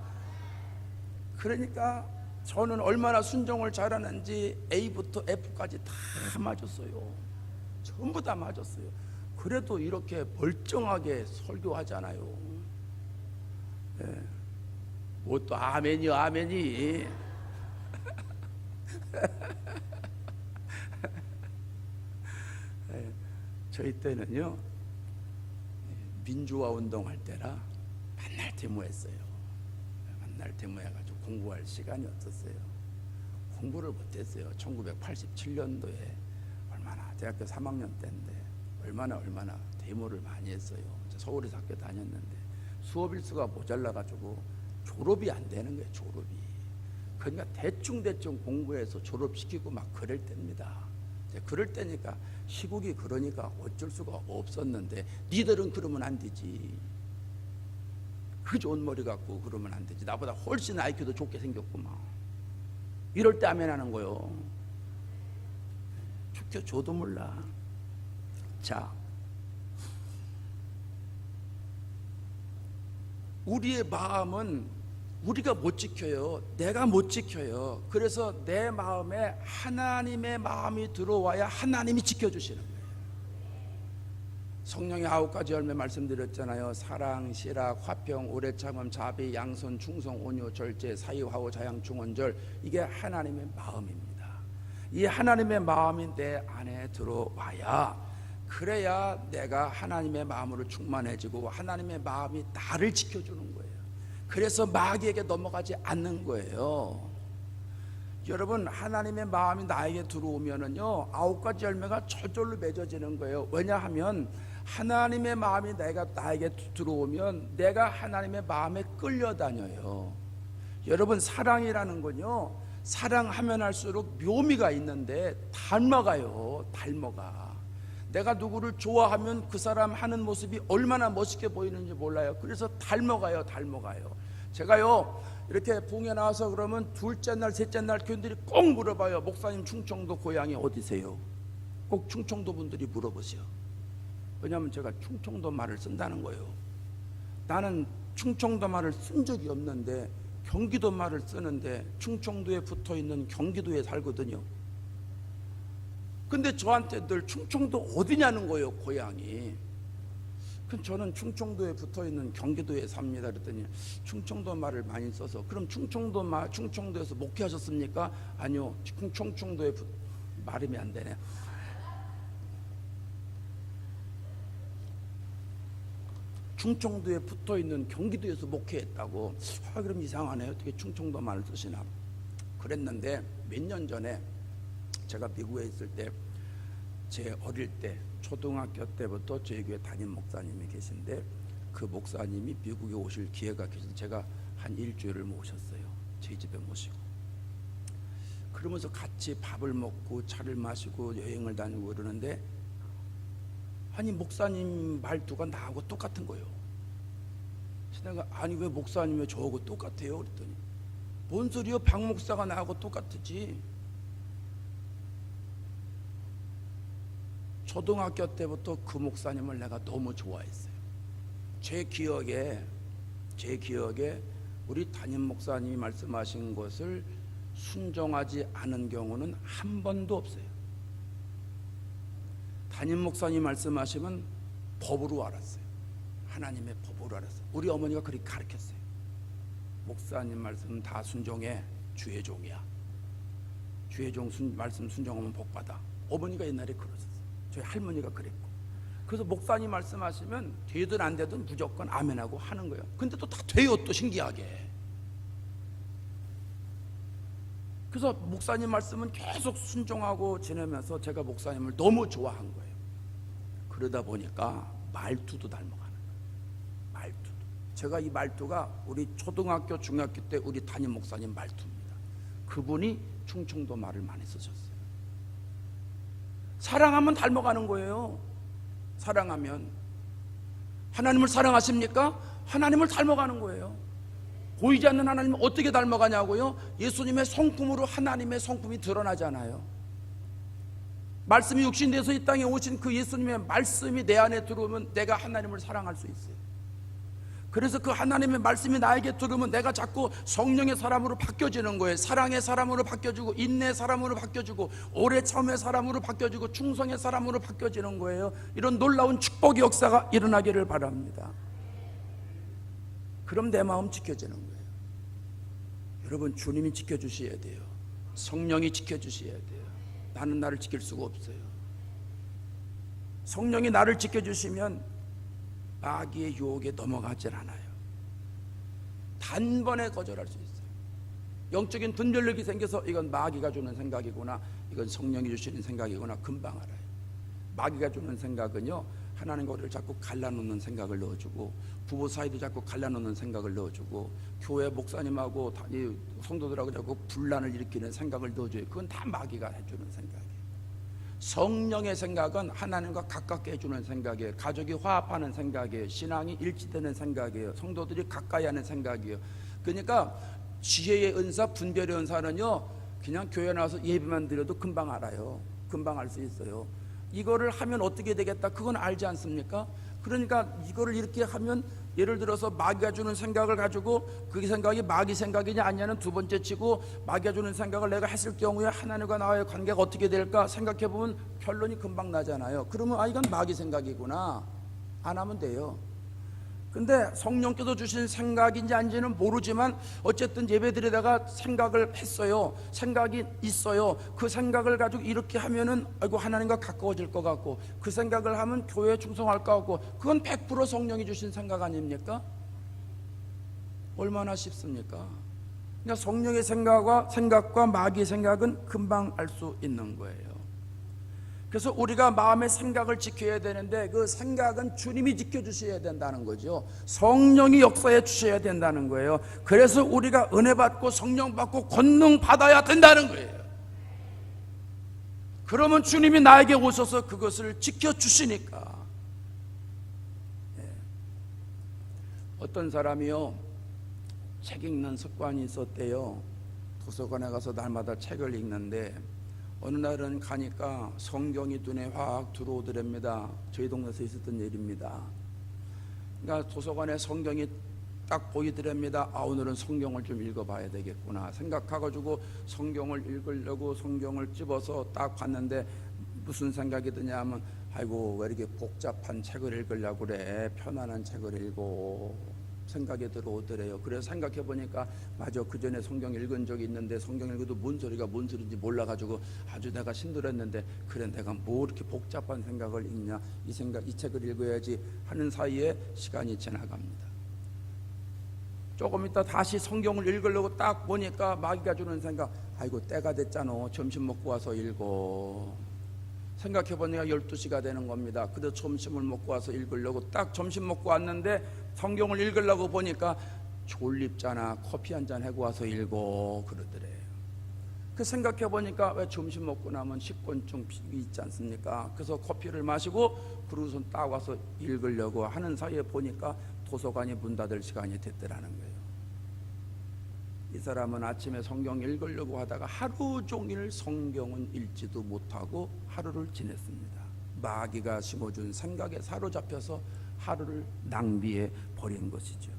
그러니까 저는 얼마나 순종을 잘하는지 A부터 F까지 다 맞았어요. 전부 다 맞았어요. 그래도 이렇게 멀쩡하게 설교하잖아요. 네. 뭐 또 아멘이요, 아멘이. 네. 저희 때는요, 민주화 운동할 때라 만날 데모했어요. 만날 데모해가지고 공부할 시간이 없었어요. 공부를 못했어요. 1987년도에 얼마나 대학교 3학년 때인데 얼마나 데모를 많이 했어요. 서울에서 학교 다녔는데 수업 일수가 모자라가지고 졸업이 안 되는 거예요. 졸업이. 그러니까 대충 공부해서 졸업시키고 막 그럴 때입니다. 그럴 때니까 시국이 그러니까 어쩔 수가 없었는데 니들은 그러면 안 되지. 그 좋은 머리 갖고 그러면 안 되지. 나보다 훨씬 IQ도 좋게 생겼구만. 이럴 때 아멘하는 거요. 죽여줘도 몰라. 자, 우리의 마음은 우리가 못 지켜요. 내가 못 지켜요. 그래서 내 마음에 하나님의 마음이 들어와야 하나님이 지켜주시는 거예요. 성령의 9가지 열매 말씀드렸잖아요. 사랑, 실학, 화평, 오래 참음, 자비, 양선, 충성, 온유, 절제, 사유하고 자양, 중언절. 이게 하나님의 마음입니다. 이 하나님의 마음이 내 안에 들어와야, 그래야 내가 하나님의 마음으로 충만해지고 하나님의 마음이 나를 지켜주는 거예요. 그래서 마귀에게 넘어가지 않는 거예요. 여러분, 하나님의 마음이 나에게 들어오면은요, 9가지 열매가 저절로 맺어지는 거예요. 왜냐하면 하나님의 마음이 나에게 들어오면 내가 하나님의 마음에 끌려다녀요. 여러분, 사랑이라는 건요, 사랑하면 할수록 묘미가 있는데 닮아가요. 닮아가. 내가 누구를 좋아하면 그 사람 하는 모습이 얼마나 멋있게 보이는지 몰라요. 그래서 닮아가요. 제가요, 이렇게 봉에 나와서 그러면 둘째 날, 셋째 날 교인들이 꼭 물어봐요. 목사님, 충청도 고향이 어디세요? 꼭 충청도 분들이 물어보세요. 왜냐하면 제가 충청도 말을 쓴다는 거예요. 나는 충청도 말을 쓴 적이 없는데 경기도 말을 쓰는데 충청도에 붙어있는 경기도에 살거든요. 근데 저한테 늘 충청도 어디냐는 거예요, 고향이. 그럼 저는 충청도에 붙어있는 경기도에 삽니다. 그랬더니 충청도 말을 많이 써서, 그럼 충청도에서 목회하셨습니까? 아니요, 충청도에 말음이 안 되네. 충청도에 붙어있는 경기도에서 목회했다고. 그럼 이상하네. 어떻게 충청도 말을 쓰시나. 그랬는데 몇 년 전에 제가 미국에 있을 때, 제 어릴 때 초등학교 때부터 저희 교회 담임 목사님이 계신데, 그 목사님이 미국에 오실 기회가 계셔서 제가 한 일주일을 모셨어요. 저희 집에 모시고. 그러면서 같이 밥을 먹고 차를 마시고 여행을 다니고 그러는데, 아니 목사님 말투가 나하고 똑같은 거예요. 내가 아니 왜 목사님 왜 저하고 똑같아요? 그랬더니 뭔 소리요? 박 목사가 나하고 똑같지. 초등학교 때부터 그 목사님을 내가 너무 좋아했어요. 제 기억에 우리 담임 목사님이 말씀하신 것을 순종하지 않은 경우는 한 번도 없어요. 담임 목사님 말씀하시면 법으로 알았어요. 하나님의 법으로 알았어요. 우리 어머니가 그렇게 가르쳤어요. 목사님 말씀 다 순종해. 주의 종이야. 주의 종 말씀 순종하면 복받아. 어머니가 옛날에 그러셨어요. 저희 할머니가 그랬고. 그래서 목사님 말씀하시면 되든 안 되든 무조건 아멘하고 하는 거예요. 근데 또 다 돼요. 또 신기하게. 그래서 목사님 말씀은 계속 순종하고 지내면서 제가 목사님을 너무 좋아한 거예요. 그러다 보니까 말투도 닮아가는 거예요. 말투도. 제가 이 말투가 우리 초등학교, 중학교 때 우리 담임 목사님 말투입니다. 그분이 충청도 말을 많이 쓰셨어요. 사랑하면 닮아가는 거예요. 사랑하면. 하나님을 사랑하십니까? 하나님을 닮아가는 거예요. 보이지 않는 하나님을 어떻게 닮아가냐고요? 예수님의 성품으로 하나님의 성품이 드러나잖아요. 말씀이 육신돼서 이 땅에 오신 그 예수님의 말씀이 내 안에 들어오면 내가 하나님을 사랑할 수 있어요. 그래서 그 하나님의 말씀이 나에게 들어오면 내가 자꾸 성령의 사람으로 바뀌어지는 거예요. 사랑의 사람으로 바뀌어지고, 인내의 사람으로 바뀌어지고, 오래 참의 사람으로 바뀌어지고, 충성의 사람으로 바뀌어지는 거예요. 이런 놀라운 축복의 역사가 일어나기를 바랍니다. 그럼 내 마음 지켜지는 거예요. 여러분, 주님이 지켜주셔야 돼요. 성령이 지켜주셔야 돼요. 나는 나를 지킬 수가 없어요. 성령이 나를 지켜주시면 마귀의 유혹에 넘어가질 않아요. 단번에 거절할 수 있어요. 영적인 분별력이 생겨서 이건 마귀가 주는 생각이구나, 이건 성령이 주시는 생각이구나 금방 알아요. 마귀가 주는 생각은요, 하나님과 우리를 자꾸 갈라놓는 생각을 넣어주고, 부부 사이도 자꾸 갈라놓는 생각을 넣어주고, 교회 목사님하고 성도들하고 자꾸 분란을 일으키는 생각을 넣어줘요. 그건 다 마귀가 해주는 생각이에요. 성령의 생각은 하나님과 가깝게 해주는 생각이에요. 가족이 화합하는 생각이에요. 신앙이 일치되는 생각이에요. 성도들이 가까이 하는 생각이에요. 그러니까 지혜의 은사, 분별의 은사는요, 그냥 교회 나와서 예배만 드려도 금방 알아요. 금방 알 수 있어요. 이거를 하면 어떻게 되겠다, 그건 알지 않습니까? 그러니까 이거를 이렇게 하면, 예를 들어서 마귀가 주는 생각을 가지고 그 생각이 마귀 생각이냐 아니냐는 두 번째 치고, 마귀가 주는 생각을 내가 했을 경우에 하나님과 나와의 관계가 어떻게 될까 생각해보면 결론이 금방 나잖아요. 그러면 이건 마귀 생각이구나, 안 하면 돼요. 근데 성령께서 주신 생각인지 아닌지는 모르지만 어쨌든 예배드리다가 생각을 했어요. 생각이 있어요. 그 생각을 가지고 이렇게 하면은 아이고 하나님과 가까워질 것 같고, 그 생각을 하면 교회에 충성할 것 같고, 그건 100% 성령이 주신 생각 아닙니까? 얼마나 쉽습니까? 그러니까 성령의 생각과 마귀의 생각은 금방 알 수 있는 거예요. 그래서 우리가 마음의 생각을 지켜야 되는데, 그 생각은 주님이 지켜주셔야 된다는 거죠. 성령이 역사해 주셔야 된다는 거예요. 그래서 우리가 은혜 받고 성령 받고 권능 받아야 된다는 거예요. 그러면 주님이 나에게 오셔서 그것을 지켜주시니까. 어떤 사람이요, 책 읽는 습관이 있었대요. 도서관에 가서 날마다 책을 읽는데, 어느 날은 가니까 성경이 눈에 확 들어오더랍니다. 저희 동네에서 있었던 일입니다. 그러니까 도서관에 성경이 딱 보이더랍니다. 오늘은 성경을 좀 읽어봐야 되겠구나 생각해가지고 성경을 읽으려고 성경을 집어서 딱 봤는데, 무슨 생각이 드냐 하면, 아이고 왜 이렇게 복잡한 책을 읽으려고 그래, 편안한 책을 읽어, 생각이 들어오더래요. 그래서 생각해 보니까, 맞아, 그 전에 성경 읽은 적이 있는데 성경 읽어도 뭔 소리인지 몰라가지고 아주 내가 힘들었는데, 그래 내가 뭐 이렇게 복잡한 생각을 읽냐, 이 책을 읽어야지 하는 사이에 시간이 지나갑니다. 조금 있다 다시 성경을 읽으려고 딱 보니까 마귀가 주는 생각, 아이고 때가 됐잖아, 점심 먹고 와서 읽어. 생각해보니까 12시가 되는 겁니다. 그래서 점심을 먹고 와서 읽으려고 딱 점심 먹고 왔는데, 성경을 읽으려고 보니까 졸립잖아, 커피 한잔 하고 와서 읽어 그러더래요. 그 생각해보니까 왜 점심 먹고 나면 식곤증 있지 않습니까? 그래서 커피를 마시고 그러고서 딱 와서 읽으려고 하는 사이에 보니까 도서관이 문 닫을 시간이 됐더라는 거예요. 이 사람은 아침에 성경 읽으려고 하다가 하루 종일 성경은 읽지도 못하고 하루를 지냈습니다. 마귀가 심어준 생각에 사로잡혀서 하루를 낭비해 버린 것이죠.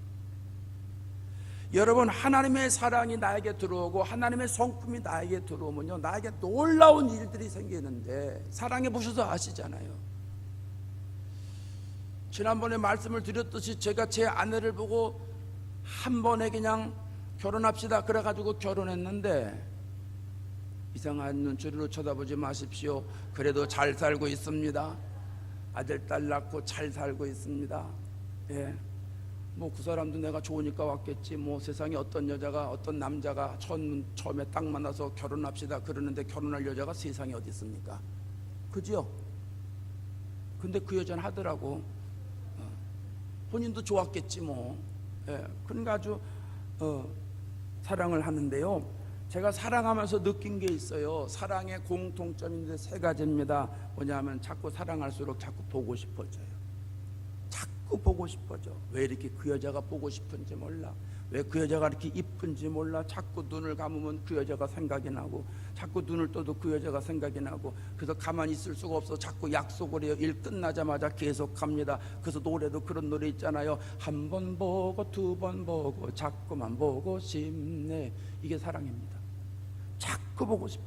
여러분, 하나님의 사랑이 나에게 들어오고 하나님의 성품이 나에게 들어오면요, 나에게 놀라운 일들이 생기는데, 사랑해 보셔서 아시잖아요. 지난번에 말씀을 드렸듯이 제가 제 아내를 보고 한 번에 그냥 결혼합시다 그래가지고 결혼했는데, 이상한 눈초리로 쳐다보지 마십시오. 그래도 잘 살고 있습니다. 아들 딸 낳고 잘 살고 있습니다. 예, 뭐 그 사람도 내가 좋으니까 왔겠지, 뭐 세상에 어떤 여자가 어떤 남자가 처음에 딱 만나서 결혼합시다 그러는데 결혼할 여자가 세상에 어디 있습니까? 그죠? 근데 그 여자는 하더라고. 본인도 좋았겠지 뭐. 예, 그러니까 아주 사랑을 하는데요, 제가 사랑하면서 느낀 게 있어요. 사랑의 공통점인데 3가지입니다. 뭐냐면 자꾸 사랑할수록 자꾸 보고 싶어져요. 자꾸 자꾸 보고 싶어져. 왜 이렇게 그 여자가 보고 싶은지 몰라. 왜 그 여자가 이렇게 이쁜지 몰라. 자꾸 눈을 감으면 그 여자가 생각이 나고, 자꾸 눈을 떠도 그 여자가 생각이 나고, 그래서 가만히 있을 수가 없어. 자꾸 약속을 해요. 일 끝나자마자 계속 갑니다. 그래서 노래도 그런 노래 있잖아요. 한 번 보고 두 번 보고 자꾸만 보고 싶네. 이게 사랑입니다. 자꾸 보고 싶어.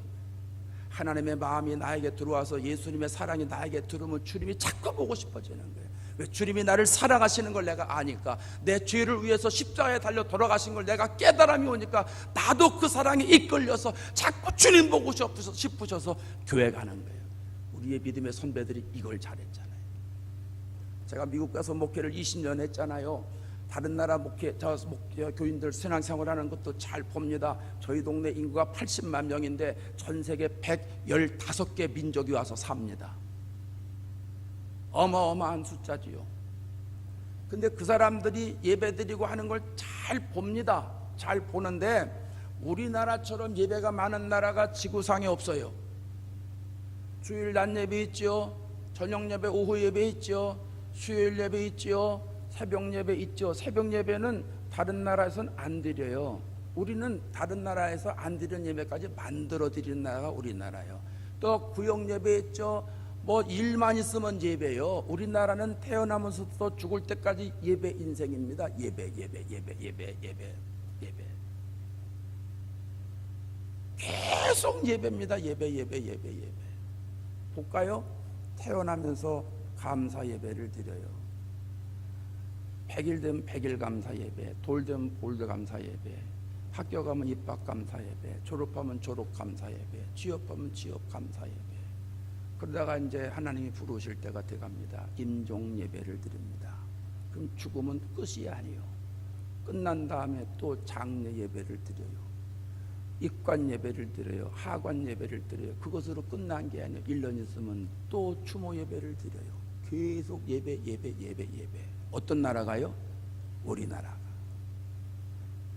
하나님의 마음이 나에게 들어와서 예수님의 사랑이 나에게 들어오면 주님이 자꾸 보고 싶어지는 거예요. 왜? 주님이 나를 사랑하시는 걸 내가 아니까, 내 죄를 위해서 십자가에 달려 돌아가신 걸 내가 깨달음이 오니까 나도 그 사랑에 이끌려서 자꾸 주님 보고 싶으셔서 교회 가는 거예요. 우리의 믿음의 선배들이 이걸 잘했잖아요. 제가 미국 가서 목회를 20년 했잖아요. 다른 나라 교인들 신앙생활하는 것도 잘 봅니다. 저희 동네 인구가 80만 명인데 전 세계 115개 민족이 와서 삽니다. 어마어마한 숫자지요. 근데 그 사람들이 예배드리고 하는 걸 잘 봅니다. 잘 보는데 우리나라처럼 예배가 많은 나라가 지구상에 없어요. 주일 낮 예배 있죠. 저녁 예배, 오후 예배 있죠. 수요일 예배 있죠. 새벽 예배 있죠. 새벽 예배는 다른 나라에서는 안 드려요. 우리는 다른 나라에서 안 드리는 예배까지 만들어 드리는 나라가 우리나라예요. 또 구역 예배 있죠. 뭐 일만 있으면 예배요. 우리나라는 태어나면서부터 죽을 때까지 예배 인생입니다. 예배. 계속 예배입니다. 예배. 볼까요? 태어나면서 감사 예배를 드려요. 100일 되면 100일 감사 예배, 돌 되면 돌 감사 예배, 학교 가면 입학 감사 예배, 졸업하면 졸업 감사 예배, 취업하면 취업 감사 예배. 그러다가 이제 하나님이 부르실 때가 돼갑니다. 임종 예배를 드립니다. 그럼 죽으면 끝이 아니에요. 끝난 다음에 또 장례 예배를 드려요. 입관 예배를 드려요. 하관 예배를 드려요. 그것으로 끝난 게 아니에요. 1년 있으면 또 추모 예배를 드려요. 계속 예배. 어떤 나라가요? 우리나라가.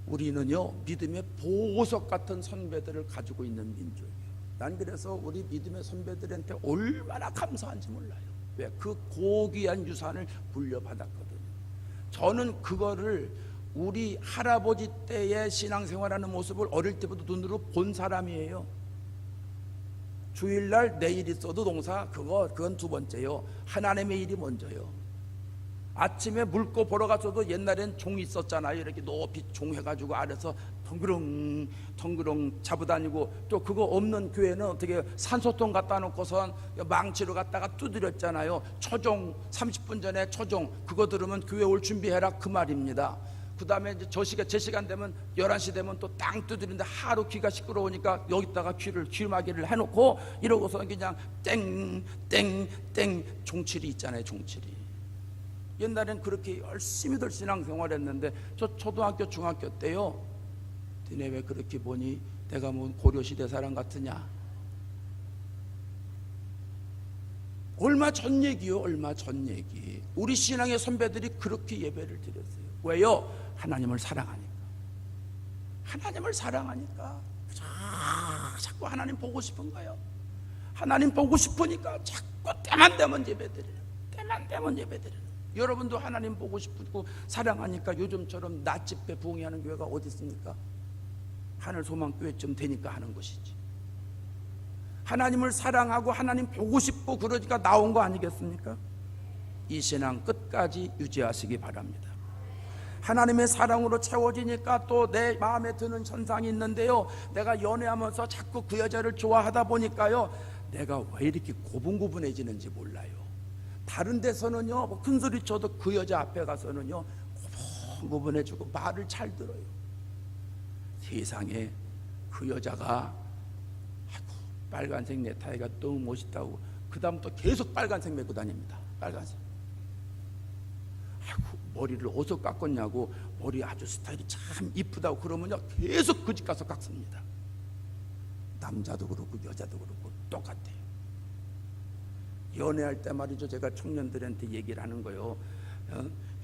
우리는요, 믿음의 보석 같은 선배들을 가지고 있는 민족이에요. 난 그래서 우리 믿음의 선배들한테 얼마나 감사한지 몰라요. 왜? 그 고귀한 유산을 물려받았거든요. 저는 그거를 우리 할아버지 때의 신앙생활하는 모습을 어릴 때부터 눈으로 본 사람이에요. 주일날 내일 있어도 농사 그건 두 번째요. 하나님의 일이 먼저요. 아침에 물고 보러 갔어도 옛날엔 종 있었잖아요. 이렇게 높이 종 해가지고 아래서 덩그렁 잡아다니고, 또 그거 없는 교회는 어떻게 산소통 갖다 놓고선 망치로 갖다가 두드렸잖아요. 초종 30분 전에 초종 그거 들으면 교회 올 준비해라 그 말입니다. 그 다음에 이제 제 시간 되면 11시 되면 또 땅 두드리는데 하루 귀가 시끄러우니까 여기다가 귀마개를 해놓고 이러고서 그냥 땡 종칠이 있잖아요. 종칠이. 옛날엔 그렇게 열심히들 신앙생활 했는데 저 초등학교 중학교 때요, 너네 왜 그렇게 보니 내가 뭐 고려시대 사람 같으냐? 얼마 전 얘기요. 얼마 전 얘기. 우리 신앙의 선배들이 그렇게 예배를 드렸어요. 왜요? 하나님을 사랑하니까. 하나님을 사랑하니까 자꾸 하나님 보고 싶은 거예요. 하나님 보고 싶으니까 자꾸 때만 되면 예배드려요. 때만 되면 예배드려요. 여러분도 하나님 보고 싶고 사랑하니까 요즘처럼 낮집회 부흥회하는 교회가 어디 있습니까? 하늘소망교회쯤 되니까 하는 것이지. 하나님을 사랑하고 하나님 보고 싶고 그러니까 나온 거 아니겠습니까? 이 신앙 끝까지 유지하시기 바랍니다. 하나님의 사랑으로 채워지니까 또 내 마음에 드는 현상이 있는데요, 내가 연애하면서 자꾸 그 여자를 좋아하다 보니까요, 내가 왜 이렇게 고분고분해지는지 몰라요. 다른 데서는요, 뭐 큰소리 쳐도 그 여자 앞에 가서는요 고분고분해지고 말을 잘 들어요. 세상에 그 여자가 빨간색 넥타이가 너무 멋있다고 그 다음부터 계속 빨간색 메고 다닙니다. 빨간색. 머리를 어디서 깎았냐고, 머리 아주 스타일이 참 이쁘다고 그러면요 계속 그 집 가서 깎습니다. 남자도 그렇고 여자도 그렇고 똑같아요. 연애할 때 말이죠, 제가 청년들한테 얘기를 하는 거예요.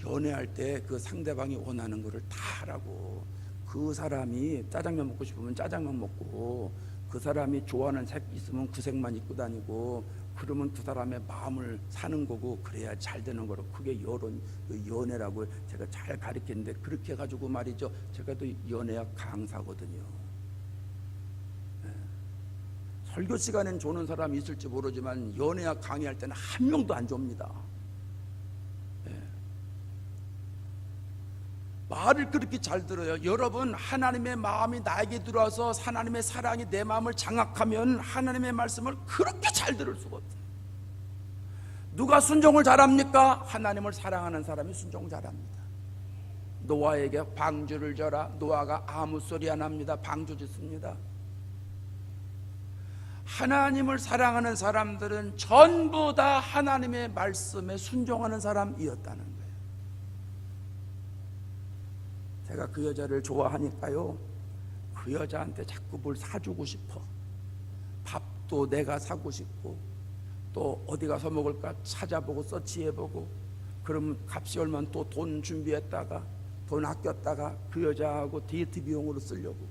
연애할 때 그 상대방이 원하는 거를 다 하라고. 그 사람이 짜장면 먹고 싶으면 짜장면 먹고, 그 사람이 좋아하는 색 있으면 그 색만 입고 다니고, 그러면 그 사람의 마음을 사는 거고, 그래야 잘 되는 거로. 그게 연애라고 제가 잘 가르쳤는데, 그렇게 해가지고 말이죠, 제가 또 연애학 강사거든요. 설교 시간엔 조는 사람이 있을지 모르지만 연애학 강의할 때는 한 명도 안 줍니다. 말을 그렇게 잘 들어요. 여러분, 하나님의 마음이 나에게 들어와서 하나님의 사랑이 내 마음을 장악하면 하나님의 말씀을 그렇게 잘 들을 수가 없어요. 누가 순종을 잘합니까? 하나님을 사랑하는 사람이 순종을 잘합니다. 노아에게 방주를 져라. 노아가 아무 소리 안 합니다. 방주 짓습니다. 하나님을 사랑하는 사람들은 전부 다 하나님의 말씀에 순종하는 사람이었다는 거예요. 제가 그 여자를 좋아하니까요, 그 여자한테 자꾸 뭘 사주고 싶어. 밥도 내가 사고 싶고, 또 어디 가서 먹을까 찾아보고 서치해보고, 그럼 값이 얼마면 또 돈 준비했다가, 돈 아꼈다가 그 여자하고 데이트 비용으로 쓰려고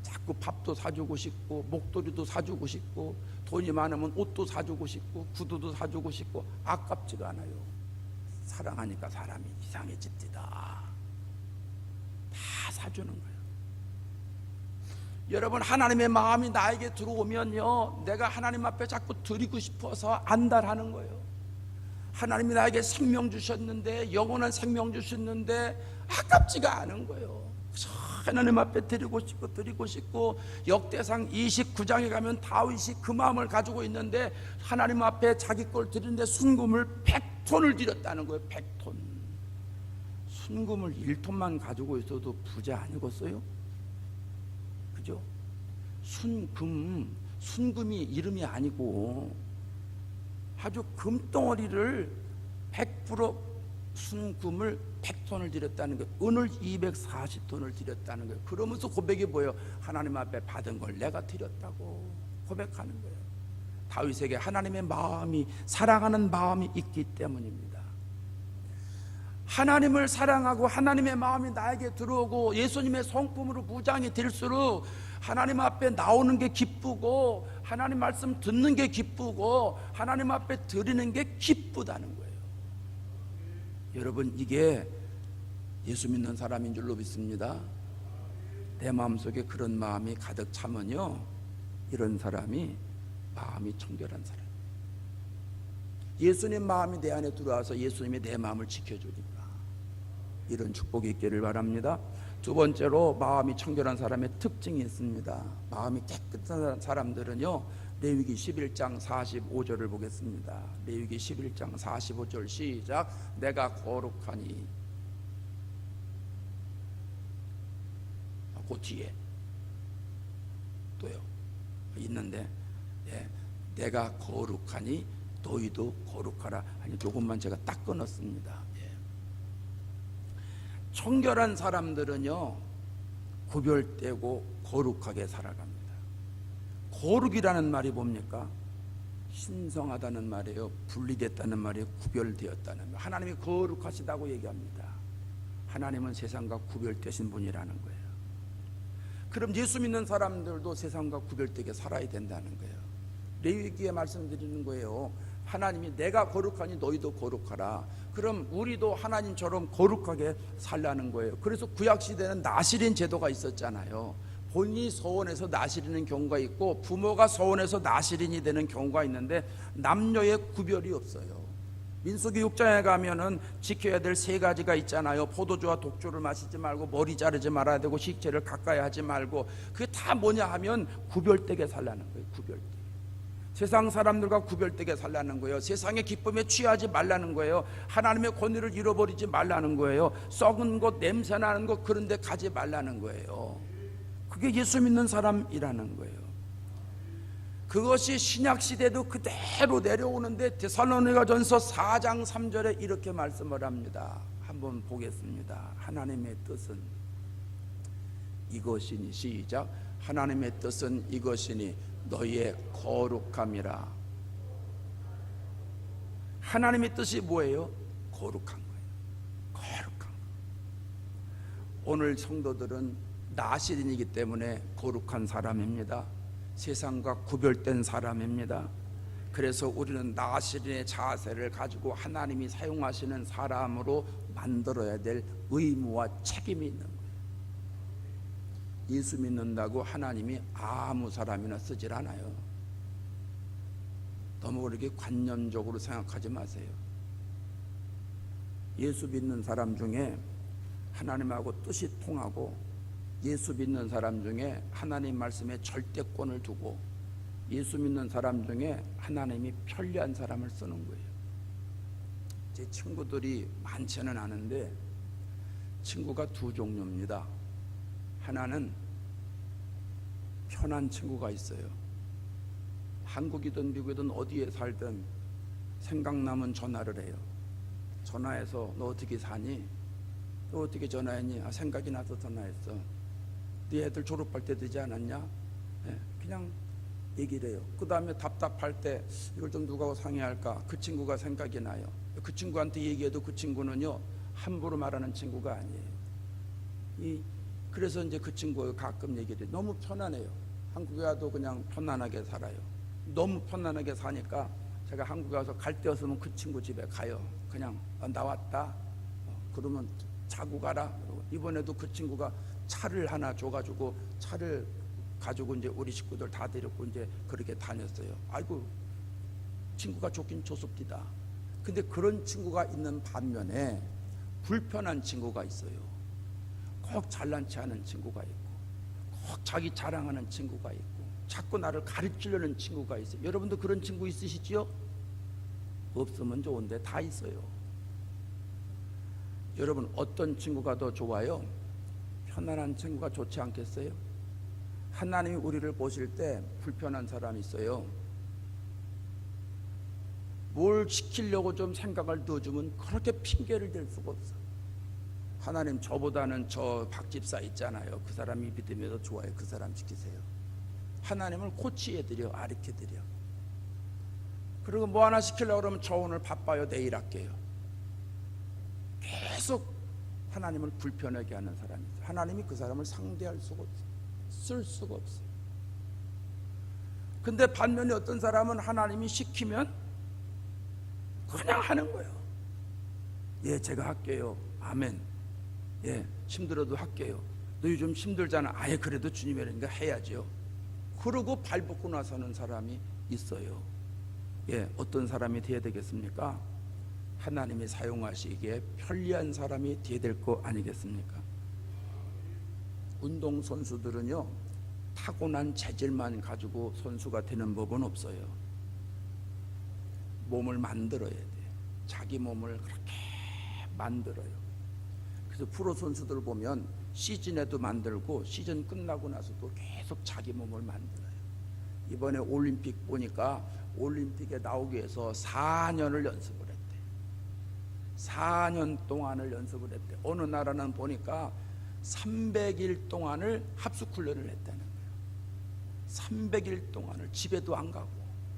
자꾸 밥도 사주고 싶고, 목도리도 사주고 싶고, 돈이 많으면 옷도 사주고 싶고, 구두도 사주고 싶고, 아깝지가 않아요. 사랑하니까 사람이 이상해집니다. 다 사주는 거예요. 여러분, 하나님의 마음이 나에게 들어오면요, 내가 하나님 앞에 자꾸 드리고 싶어서 안달하는 거예요. 하나님이 나에게 생명 주셨는데, 영원한 생명 주셨는데 아깝지가 않은 거예요. 하나님 앞에 드리고 싶고. 역대상 29장에 가면 다윗이 그 마음을 가지고 있는데, 하나님 앞에 자기 걸 드리는데 순금을 100톤을 드렸다는 거예요. 100톤. 순금을 1톤만 가지고 있어도 부자 아니겠어요? 그죠? 순금이 이름이 아니고 아주 금덩어리를 100% 순금을 100톤을 드렸다는 거예요. 은을 240톤을 드렸다는 거예요. 그러면서 고백이 뭐예요? 하나님 앞에 받은 걸 내가 드렸다고 고백하는 거예요. 다윗에게 하나님의 마음이, 사랑하는 마음이 있기 때문입니다. 하나님을 사랑하고 하나님의 마음이 나에게 들어오고 예수님의 성품으로 무장이 될수록 하나님 앞에 나오는 게 기쁘고, 하나님 말씀 듣는 게 기쁘고, 하나님 앞에 드리는 게 기쁘다는 거예요. 여러분, 이게 예수 믿는 사람인 줄로 믿습니다. 내 마음속에 그런 마음이 가득 차면요, 이런 사람이 마음이 청결한 사람. 예수님 마음이 내 안에 들어와서 예수님이 내 마음을 지켜주니까 이런 축복이 있기를 바랍니다. 두 번째로, 마음이 청결한 사람의 특징이 있습니다. 마음이 깨끗한 사람들은요, 레위기 11장 45절을 보겠습니다. 레위기 11장 45절 시작. 내가 거룩하니. 그 뒤에 또요 있는데, 내가 거룩하니 너희도 거룩하라. 아니, 조금만 제가 딱 끊었습니다. 청결한 사람들은요, 구별되고 거룩하게 살아갑니다. 거룩이라는 말이 뭡니까? 신성하다는 말이에요. 분리됐다는 말이에요. 구별되었다는 말. 하나님이 거룩하시다고 얘기합니다. 하나님은 세상과 구별되신 분이라는 거예요. 그럼 예수 믿는 사람들도 세상과 구별되게 살아야 된다는 거예요. 레위기에 말씀드리는 거예요. 하나님이 내가 거룩하니 너희도 거룩하라. 그럼 우리도 하나님처럼 거룩하게 살라는 거예요. 그래서 구약시대는 나시린 제도가 있었잖아요. 본인이 서원해서 나시리는 경우가 있고, 부모가 서원해서 나시린이 되는 경우가 있는데, 남녀의 구별이 없어요. 민수기 6장에 가면은 지켜야 될 3가지가 있잖아요. 포도주와 독주를 마시지 말고, 머리 자르지 말아야 되고, 식재를 가까이 하지 말고. 그게 다 뭐냐 하면 구별되게 살라는 거예요. 구별되게. 세상 사람들과 구별되게 살라는 거예요. 세상의 기쁨에 취하지 말라는 거예요. 하나님의 권위를 잃어버리지 말라는 거예요. 썩은 것, 냄새나는 것, 그런 데 가지 말라는 거예요. 그게 예수 믿는 사람이라는 거예요. 그것이 신약시대도 그대로 내려오는데, 데살로니가전서 4장 3절에 이렇게 말씀을 합니다. 한번 보겠습니다. 하나님의 뜻은 이것이니, 시작. 하나님의 뜻은 이것이니 너희의 거룩함이라. 하나님의 뜻이 뭐예요? 거룩한 거예요. 거룩한 거. 오늘 성도들은 나시린이기 때문에 거룩한 사람입니다. 세상과 구별된 사람입니다. 그래서 우리는 나시린의 자세를 가지고 하나님이 사용하시는 사람으로 만들어야 될 의무와 책임이 있는 거예요. 예수 믿는다고 하나님이 아무 사람이나 쓰질 않아요. 너무 그렇게 관념적으로 생각하지 마세요. 예수 믿는 사람 중에 하나님하고 뜻이 통하고, 예수 믿는 사람 중에 하나님 말씀에 절대권을 두고, 예수 믿는 사람 중에 하나님이 편리한 사람을 쓰는 거예요. 제 친구들이 많지는 않은데 친구가 두 종류입니다. 하나는 편한 친구가 있어요. 한국이든 미국이든 어디에 살든 생각나면 전화를 해요. 전화해서 너 어떻게 사니? 너 어떻게 전화했니? 아, 생각이 나서 전화했어. 네 애들 졸업할 때 되지 않았냐? 네, 그냥 얘기를 해요. 그 다음에 답답할 때 이걸 좀 누구하고 상의할까? 그 친구가 생각이 나요. 그 친구한테 얘기해도 그 친구는요 함부로 말하는 친구가 아니에요. 그래서 이제 그 친구가 가끔 얘기를 해요. 너무 편안해요. 한국에 와도 그냥 편안하게 살아요. 너무 편안하게 사니까 제가 한국에 와서 갈 데 없으면 그 친구 집에 가요. 그냥 나왔다 그러면 자고 가라. 이번에도 그 친구가 차를 하나 줘가지고 차를 가지고 이제 우리 식구들 다 데리고 이제 그렇게 다녔어요. 아이고 친구가 좋긴 좋습니다. 근데 그런 친구가 있는 반면에 불편한 친구가 있어요. 꼭 잘난 체 하는 친구가 있고, 꼭 자기 자랑하는 친구가 있고, 자꾸 나를 가르치려는 친구가 있어요. 여러분도 그런 친구 있으시지요? 없으면 좋은데 다 있어요. 여러분 어떤 친구가 더 좋아요? 편안한 친구가 좋지 않겠어요? 하나님이 우리를 보실 때 불편한 사람이 있어요. 뭘 시키려고 좀 생각을 넣어주면 그렇게 핑계를 댈 수가 없어. 하나님 저보다는 저 박집사 있잖아요. 그 사람이 믿음이 더 좋아요. 그 사람 시키세요. 하나님을 코치해드려, 가르쳐드려. 그리고 뭐 하나 시키려고 그러면 저 오늘 바빠요. 내일 할게요. 계속 하나님을 불편하게 하는 사람이 있어요. 하나님이 그 사람을 상대할 수가 없어요. 쓸 수가 없어요. 근데 반면에 어떤 사람은 하나님이 시키면 그냥 하는 거예요. 예, 제가 할게요. 아멘. 예, 힘들어도 할게요. 너 요즘 힘들잖아. 아예 그래도 주님이라니까 해야죠. 그러고 발벗고 나서는 사람이 있어요. 예, 어떤 사람이 돼야 되겠습니까? 하나님이 사용하시기에 편리한 사람이 돼야 될 거 아니겠습니까? 운동선수들은요 타고난 재질만 가지고 선수가 되는 법은 없어요. 몸을 만들어야 돼요. 자기 몸을 그렇게 만들어요. 그래서 프로 선수들 보면 시즌에도 만들고 시즌 끝나고 나서도 계속 자기 몸을 만들어요. 이번에 올림픽 보니까 올림픽에 나오기 위해서 4년을 연습을 했대. 4년 동안을 연습을 했대. 어느 나라는 보니까 300일 동안을 합숙훈련을 했다는 거예요. 300일 동안을 집에도 안 가고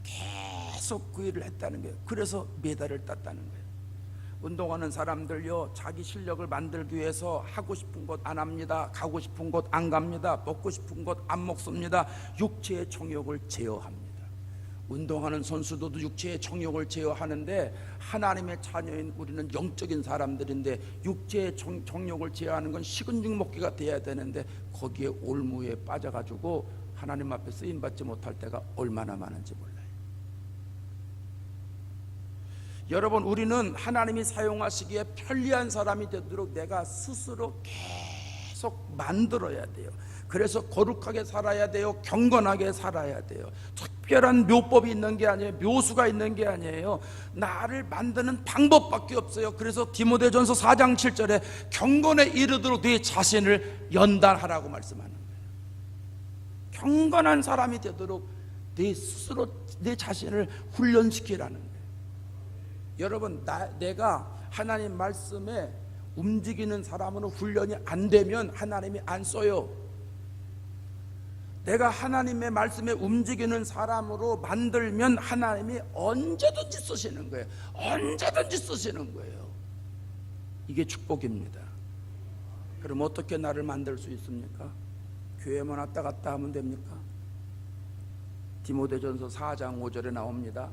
계속 그 일을 했다는 거예요. 그래서 메달을 땄다는 거예요. 운동하는 사람들요 자기 실력을 만들기 위해서 하고 싶은 곳 안 합니다. 가고 싶은 곳 안 갑니다. 먹고 싶은 곳 안 먹습니다. 육체의 정욕을 제어합니다. 운동하는 선수들도 육체의 정욕을 제어하는데 하나님의 자녀인 우리는 영적인 사람들인데 육체의 정욕을 제어하는 건 식은 죽 먹기가 돼야 되는데 거기에 올무에 빠져가지고 하나님 앞에 쓰임받지 못할 때가 얼마나 많은지 몰라요. 여러분 우리는 하나님이 사용하시기에 편리한 사람이 되도록 내가 스스로 계속 만들어야 돼요. 그래서 거룩하게 살아야 돼요. 경건하게 살아야 돼요. 특별한 묘법이 있는 게 아니에요. 묘수가 있는 게 아니에요. 나를 만드는 방법밖에 없어요. 그래서 디모데전서 4장 7절에 경건에 이르도록 네 자신을 연단하라고 말씀하는 거예요. 경건한 사람이 되도록 네 스스로 내 자신을 훈련시키라는 거예요. 여러분 내가 하나님 말씀에 움직이는 사람으로 훈련이 안 되면 하나님이 안 써요. 내가 하나님의 말씀에 움직이는 사람으로 만들면 하나님이 언제든지 쓰시는 거예요. 언제든지 쓰시는 거예요. 이게 축복입니다. 그럼 어떻게 나를 만들 수 있습니까? 교회만 왔다 갔다 하면 됩니까? 디모데전서 4장 5절에 나옵니다.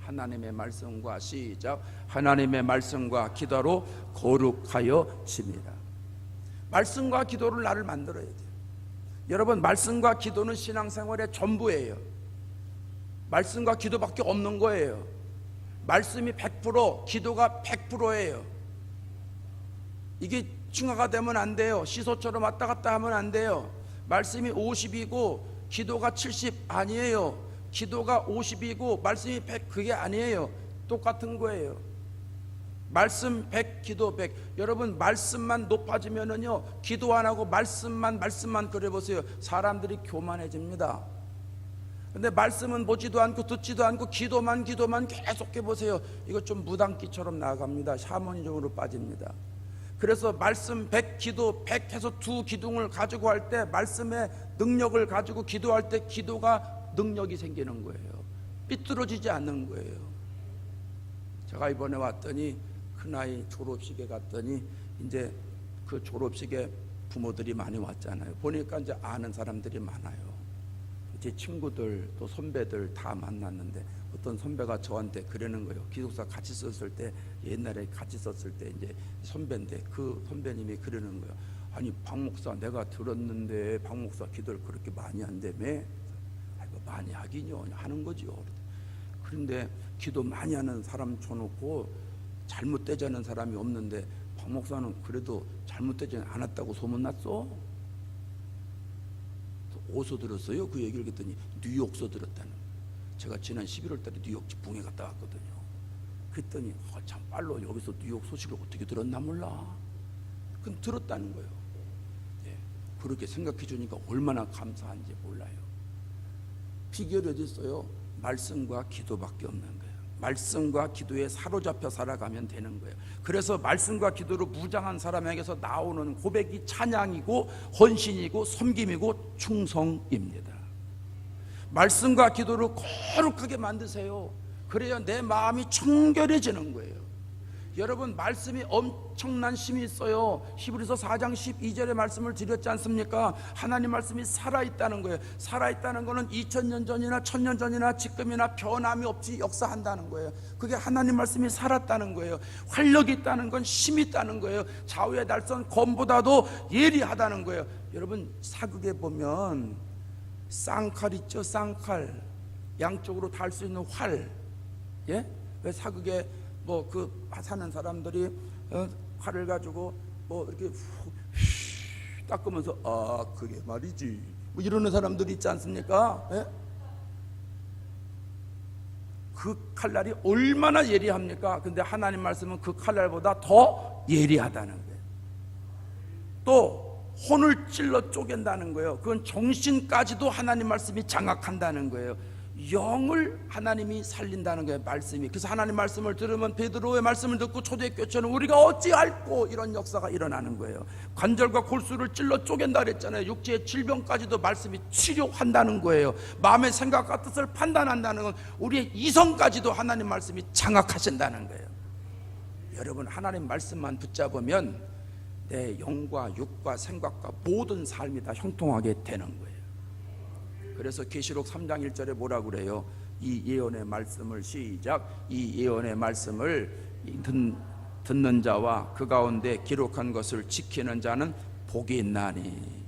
하나님의 말씀과 시작. 하나님의 말씀과 기도로 거룩하여 집니다. 말씀과 기도를 나를 만들어야 돼요. 여러분, 말씀과 기도는 신앙생활의 전부예요. 말씀과 기도밖에 없는 거예요. 말씀이 100%, 기도가 100%예요. 이게 중화가 되면 안 돼요. 시소처럼 왔다 갔다 하면 안 돼요. 말씀이 50이고 기도가 70 아니에요. 기도가 50이고 말씀이 100 그게 아니에요. 똑같은 거예요. 말씀 100, 기도 100. 여러분, 말씀만 높아지면은요, 기도 안 하고 말씀만 그려보세요. 사람들이 교만해집니다. 근데 말씀은 보지도 않고 듣지도 않고 기도만 계속 해보세요. 이거 좀 무당기처럼 나아갑니다. 샤머니즘으로 빠집니다. 그래서 말씀 100, 기도 100 해서 두 기둥을 가지고 할 때, 말씀의 능력을 가지고 기도할 때 기도가 능력이 생기는 거예요. 삐뚤어지지 않는 거예요. 제가 이번에 왔더니 큰아이 졸업식에 갔더니 이제 그 졸업식에 부모들이 많이 왔잖아요. 보니까 이제 아는 사람들이 많아요. 제 친구들 또 선배들 다 만났는데 어떤 선배가 저한테 그러는 거예요. 기숙사 같이 썼을 때, 옛날에 같이 썼을 때 이제 선배인데 그 선배님이 그러는 거예요. 아니, 박 목사, 내가 들었는데 박 목사 기도를 그렇게 많이 한다며? 아니, 뭐 많이 하긴요, 하는 거죠. 그런데 기도 많이 하는 사람 줘놓고 잘못되지 않은 사람이 없는데 박 목사는 그래도 잘못되지 않았다고 소문났어? 어디서 들었어요? 그 얘기를 했더니 뉴욕서 들었다는 거예요. 제가 지난 11월 달에 뉴욕 붕에 갔다 왔거든요. 그랬더니 참 빨로 여기서 뉴욕 소식을 어떻게 들었나 몰라. 그럼 들었다는 거예요. 네. 그렇게 생각해 주니까 얼마나 감사한지 몰라요. 비결이 어디 있어요? 말씀과 기도밖에 없는 거예요. 말씀과 기도에 사로잡혀 살아가면 되는 거예요. 그래서 말씀과 기도로 무장한 사람에게서 나오는 고백이 찬양이고 헌신이고 섬김이고 충성입니다. 말씀과 기도를 거룩하게 만드세요. 그래야 내 마음이 청결해지는 거예요. 여러분, 말씀이 엄청난 힘이 있어요. 히브리서 4장 12절의 말씀을 드렸지 않습니까? 하나님 말씀이 살아있다는 거예요. 살아있다는 거는 2000년 전이나 1000년 전이나 지금이나 변함이 없이 역사한다는 거예요. 그게 하나님 말씀이 살았다는 거예요. 활력이 있다는 건 힘이 있다는 거예요. 좌우의 날선 검보다도 예리하다는 거예요. 여러분, 사극에 보면 쌍칼 있죠? 쌍칼, 양쪽으로 달 수 있는 활. 예? 왜 사극에 뭐 그 사는 사람들이 칼을 가지고 뭐 이렇게 닦으면서 아 그게 말이지 뭐 이러는 사람들이 있지 않습니까? 예? 그 칼날이 얼마나 예리합니까? 근데 하나님 말씀은 그 칼날보다 더 예리하다는 거예요. 또 혼을 찔러 쪼갠다는 거예요. 그건 정신까지도 하나님 말씀이 장악한다는 거예요. 영을 하나님이 살린다는 거예요, 말씀이. 그래서 하나님 말씀을 들으면 베드로의 말씀을 듣고 초대교회처럼 우리가 어찌 알고 이런 역사가 일어나는 거예요. 관절과 골수를 찔러 쪼갠다 그랬잖아요. 육체의 질병까지도 말씀이 치료한다는 거예요. 마음의 생각과 뜻을 판단한다는 건 우리의 이성까지도 하나님 말씀이 장악하신다는 거예요. 여러분, 하나님 말씀만 붙잡으면 내 영과 육과 생각과 모든 삶이 다 형통하게 되는 거예요. 그래서 계시록 3장 1절에 뭐라고 그래요? 이 예언의 말씀을 시작. 이 예언의 말씀을 듣는 자와 그 가운데 기록한 것을 지키는 자는 복이 있나니.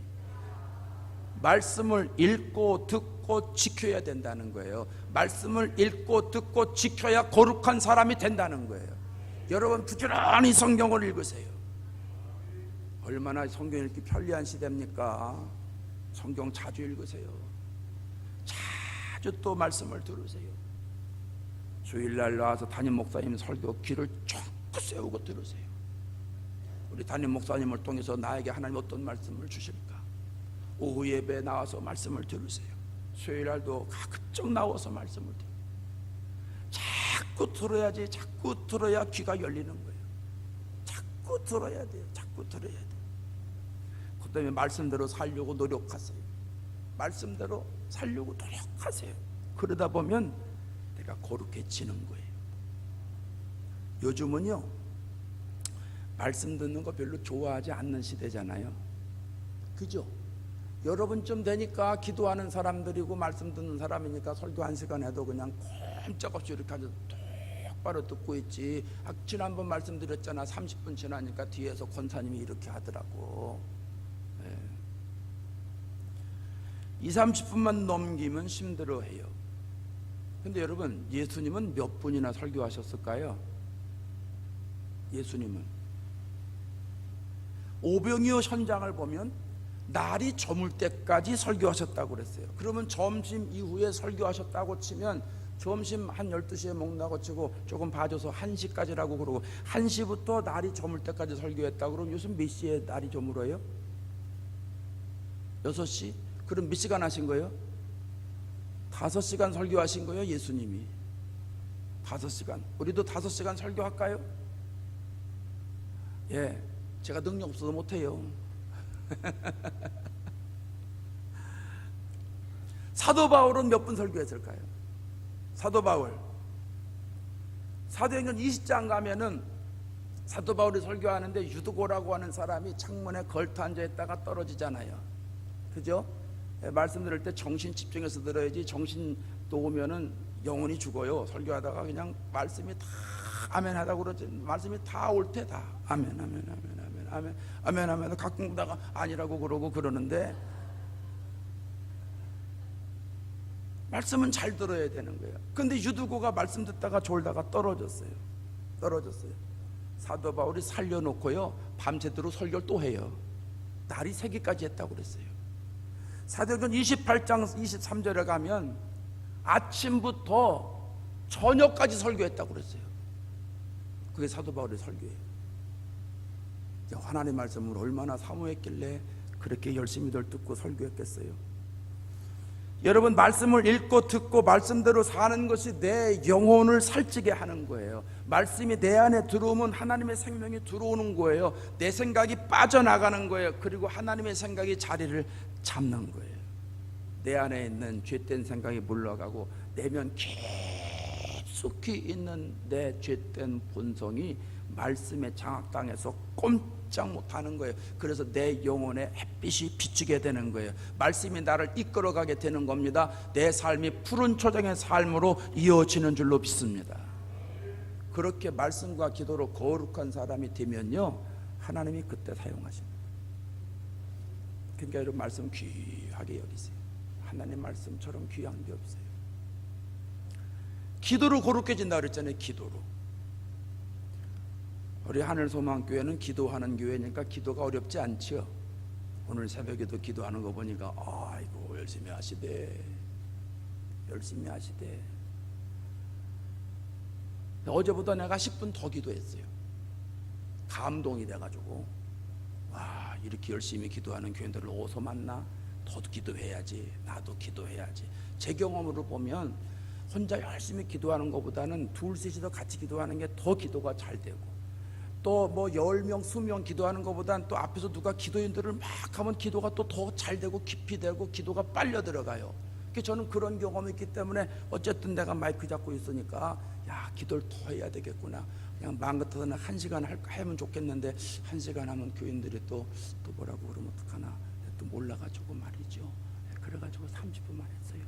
말씀을 읽고 듣고 지켜야 된다는 거예요. 말씀을 읽고 듣고 지켜야 거룩한 사람이 된다는 거예요. 여러분, 부지런히 성경을 읽으세요. 얼마나 성경 읽기 편리한 시대입니까? 성경 자주 읽으세요. 자주 또 말씀을 들으세요. 주일날 나와서 담임 목사님 설교 귀를 쭉 세우고 들으세요. 우리 담임 목사님을 통해서 나에게 하나님 어떤 말씀을 주실까? 오후 예배에 나와서 말씀을 들으세요. 수요일날도 가급적 나와서 말씀을 들어요. 자꾸 들어야지. 자꾸 들어야 귀가 열리는 거예요. 자꾸 들어야 돼요. 자꾸 들어야 돼요. 그 때문에 말씀대로 살려고 노력하세요. 말씀대로 살려고 노력하세요. 그러다 보면 내가 거룩해지는 거예요. 요즘은요, 말씀 듣는 거 별로 좋아하지 않는 시대잖아요. 그죠? 여러분쯤 되니까 기도하는 사람들이고 말씀 듣는 사람이니까 설교 1시간 해도 그냥 꼼짝없이 이렇게 앉아서 똑바로 듣고 있지. 지난번 말씀드렸잖아. 30분 지나니까 뒤에서 권사님이 이렇게 하더라고. 2, 30분만 넘기면 힘들어해요. 근데 여러분, 예수님은 몇 분이나 설교하셨을까요? 예수님은 오병이어 현장을 보면 날이 저물 때까지 설교하셨다고 그랬어요. 그러면 점심 이후에 설교하셨다고 치면 점심 한 12시에 먹는다고 치고 조금 봐줘서 1시까지라고 그러고 1시부터 날이 저물 때까지 설교했다고 그러면 요즘 몇 시에 날이 저물어요? 6시? 그럼 몇 시간 하신 거예요? 5시간 설교하신 거예요, 예수님이. 5시간. 우리도 5시간 설교할까요? 예, 제가 능력 없어서 못해요. 사도 바울은 몇 분 설교했을까요? 사도 바울 사도행전 20장 가면은 사도 바울이 설교하는데 유두고라고 하는 사람이 창문에 걸터 앉아 있다가 떨어지잖아요. 그죠? 말씀 들을 때 정신 집중해서 들어야지 정신 놓으면은 영혼이 죽어요. 설교하다가 그냥 말씀이 다 아멘 하다고 그러지, 말씀이 다 올 때 다 아멘 아멘 아멘 아멘 아멘 아멘 하면 가끔 보다가 아니라고 그러고 그러는데, 말씀은 잘 들어야 되는 거예요. 근데 유두고가 말씀 듣다가 졸다가 떨어졌어요. 사도 바울이 살려놓고요, 밤새도록 설교를 또 해요. 날이 새기까지 했다고 그랬어요. 사도행전 28장 23절에 가면 아침부터 저녁까지 설교했다고 그랬어요. 그게 사도 바울의 설교예요. 하나님의 말씀을 얼마나 사모했길래 그렇게 열심히들 듣고 설교했겠어요. 여러분, 말씀을 읽고 듣고 말씀대로 사는 것이 내 영혼을 살찌게 하는 거예요. 말씀이 내 안에 들어오면 하나님의 생명이 들어오는 거예요. 내 생각이 빠져나가는 거예요. 그리고 하나님의 생각이 자리를 잡는 거예요. 내 안에 있는 죄된 생각이 물러가고 내면 깊숙이 있는 내 죄된 본성이 말씀에 장악당해서 꼼짝 못하는 거예요. 그래서 내 영혼에 햇빛이 비추게 되는 거예요. 말씀이 나를 이끌어가게 되는 겁니다. 내 삶이 푸른 초장의 삶으로 이어지는 줄로 믿습니다. 그렇게 말씀과 기도로 거룩한 사람이 되면요, 하나님이 그때 사용하십니다. 그러니까 여러분, 말씀 귀하게 여기세요. 하나님 말씀처럼 귀한 게 없어요. 기도로 거룩해진다 그랬잖아요. 기도로. 우리 하늘소망교회는 기도하는 교회니까 기도가 어렵지 않죠. 오늘 새벽에도 기도하는 거 보니까 아이고 열심히 하시대. 어제보다 내가 10분 더 기도했어요. 감동이 돼가지고, 와, 이렇게 열심히 기도하는 교인들을 어디서 만나? 더 기도해야지. 나도 기도해야지. 제 경험으로 보면 혼자 열심히 기도하는 것보다는 둘 셋이서 같이 기도하는 게 더 기도가 잘 되고, 또 뭐 10명 20명 기도하는 것보다는 또 앞에서 누가 기도인들을 막 하면 기도가 또 더 잘 되고 깊이 되고 기도가 빨려 들어가요. 저는 그런 경험이 있기 때문에 어쨌든 내가 마이크 잡고 있으니까, 야, 기도를 더 해야 되겠구나. 그냥 마음 같아서는 1시간 하면 좋겠는데 1시간 하면 교인들이 또 뭐라고 그러면 어떡하나 또 몰라가지고 말이죠. 그래가지고 30분만 했어요.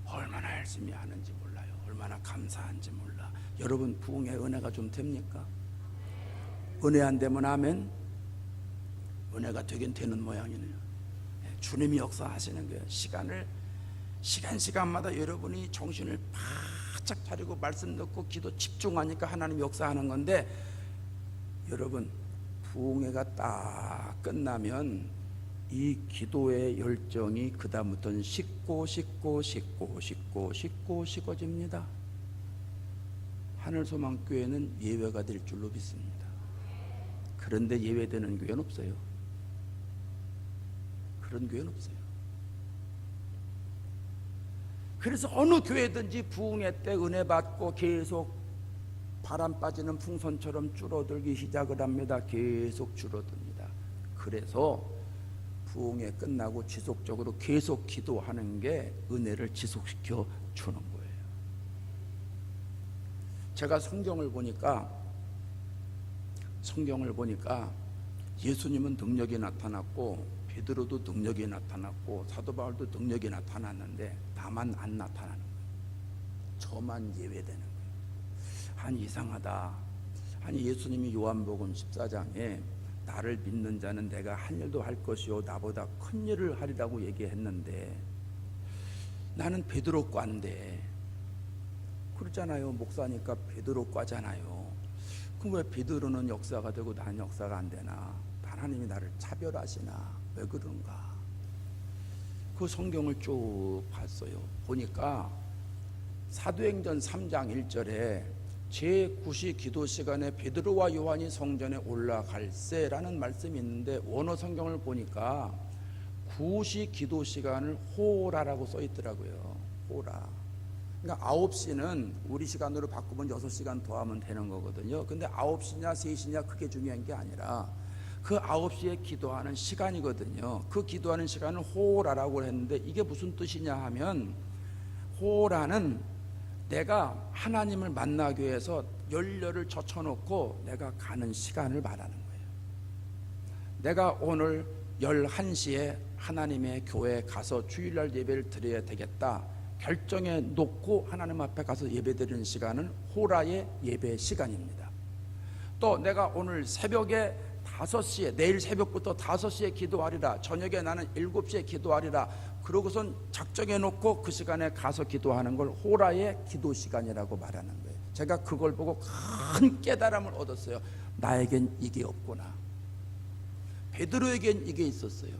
얼마나 열심히 하는지 몰라요. 얼마나 감사한지 몰라. 여러분, 부흥의 은혜가 좀 됩니까? 은혜 안 되면 아멘. 은혜가 되긴 되는 모양이네요. 주님이 역사하시는 거예요. 시간마다 여러분이 정신을 바짝 차리고 말씀 듣고 기도 집중하니까 하나님 역사하는 건데, 여러분, 부흥회가 딱 끝나면 이 기도의 열정이 그 다음부터는 식어집니다. 하늘소망교회는 예외가 될 줄로 믿습니다. 그런데 예외되는 교회는 없어요. 그런 교회는 없어요. 그래서 어느 교회든지 부흥회 때 은혜 받고 계속 바람 빠지는 풍선처럼 줄어들기 시작을 합니다. 계속 줄어듭니다. 그래서 부흥회 끝나고 지속적으로 계속 기도하는 게 은혜를 지속시켜 주는 거예요. 제가 성경을 보니까 예수님은 능력이 나타났고 베드로도 능력이 나타났고 사도 바울도 능력이 나타났는데 나만 안 나타나는 거예요. 저만 예외되는 거예요. 아니 이상하다. 아니 예수님이 요한복음 14장에 나를 믿는 자는 내가 한 일도 할 것이요 나보다 큰 일을 하리라고 얘기했는데 나는 베드로과인데 그러잖아요. 목사니까 베드로과잖아요. 그럼 왜 베드로는 역사가 되고 난 역사가 안 되나? 하나님이 나를 차별하시나? 왜 그런가? 그 성경을 쭉 봤어요. 보니까 사도행전 3장 1절에 제9시 기도 시간에 베드로와 요한이 성전에 올라갈세라는 말씀이 있는데 원어 성경을 보니까 9시 기도 시간을 호라라고 써 있더라고요. 호라. 그러니까 9시는 우리 시간으로 바꾸면 6시간 더하면 되는 거거든요. 근데 9시냐 3시냐 그게 중요한 게 아니라 그 9시에 기도하는 시간이거든요. 그 기도하는 시간을 호라라고 했는데 이게 무슨 뜻이냐 하면 호라는 내가 하나님을 만나기 위해서 연료를 젖혀놓고 내가 가는 시간을 말하는 거예요. 내가 오늘 11시에 하나님의 교회에 가서 주일날 예배를 드려야 되겠다 결정해 놓고 하나님 앞에 가서 예배 드리는 시간은 호라의 예배 시간입니다. 또 내가 오늘 새벽에 5시에 내일 새벽부터 5시에 기도하리라, 저녁에 나는 7시에 기도하리라, 그러고선 작정해 놓고 그 시간에 가서 기도하는 걸 호라의 기도 시간이라고 말하는 거예요. 제가 그걸 보고 큰 깨달음을 얻었어요. 나에겐 이게 없구나. 베드로에겐 이게 있었어요.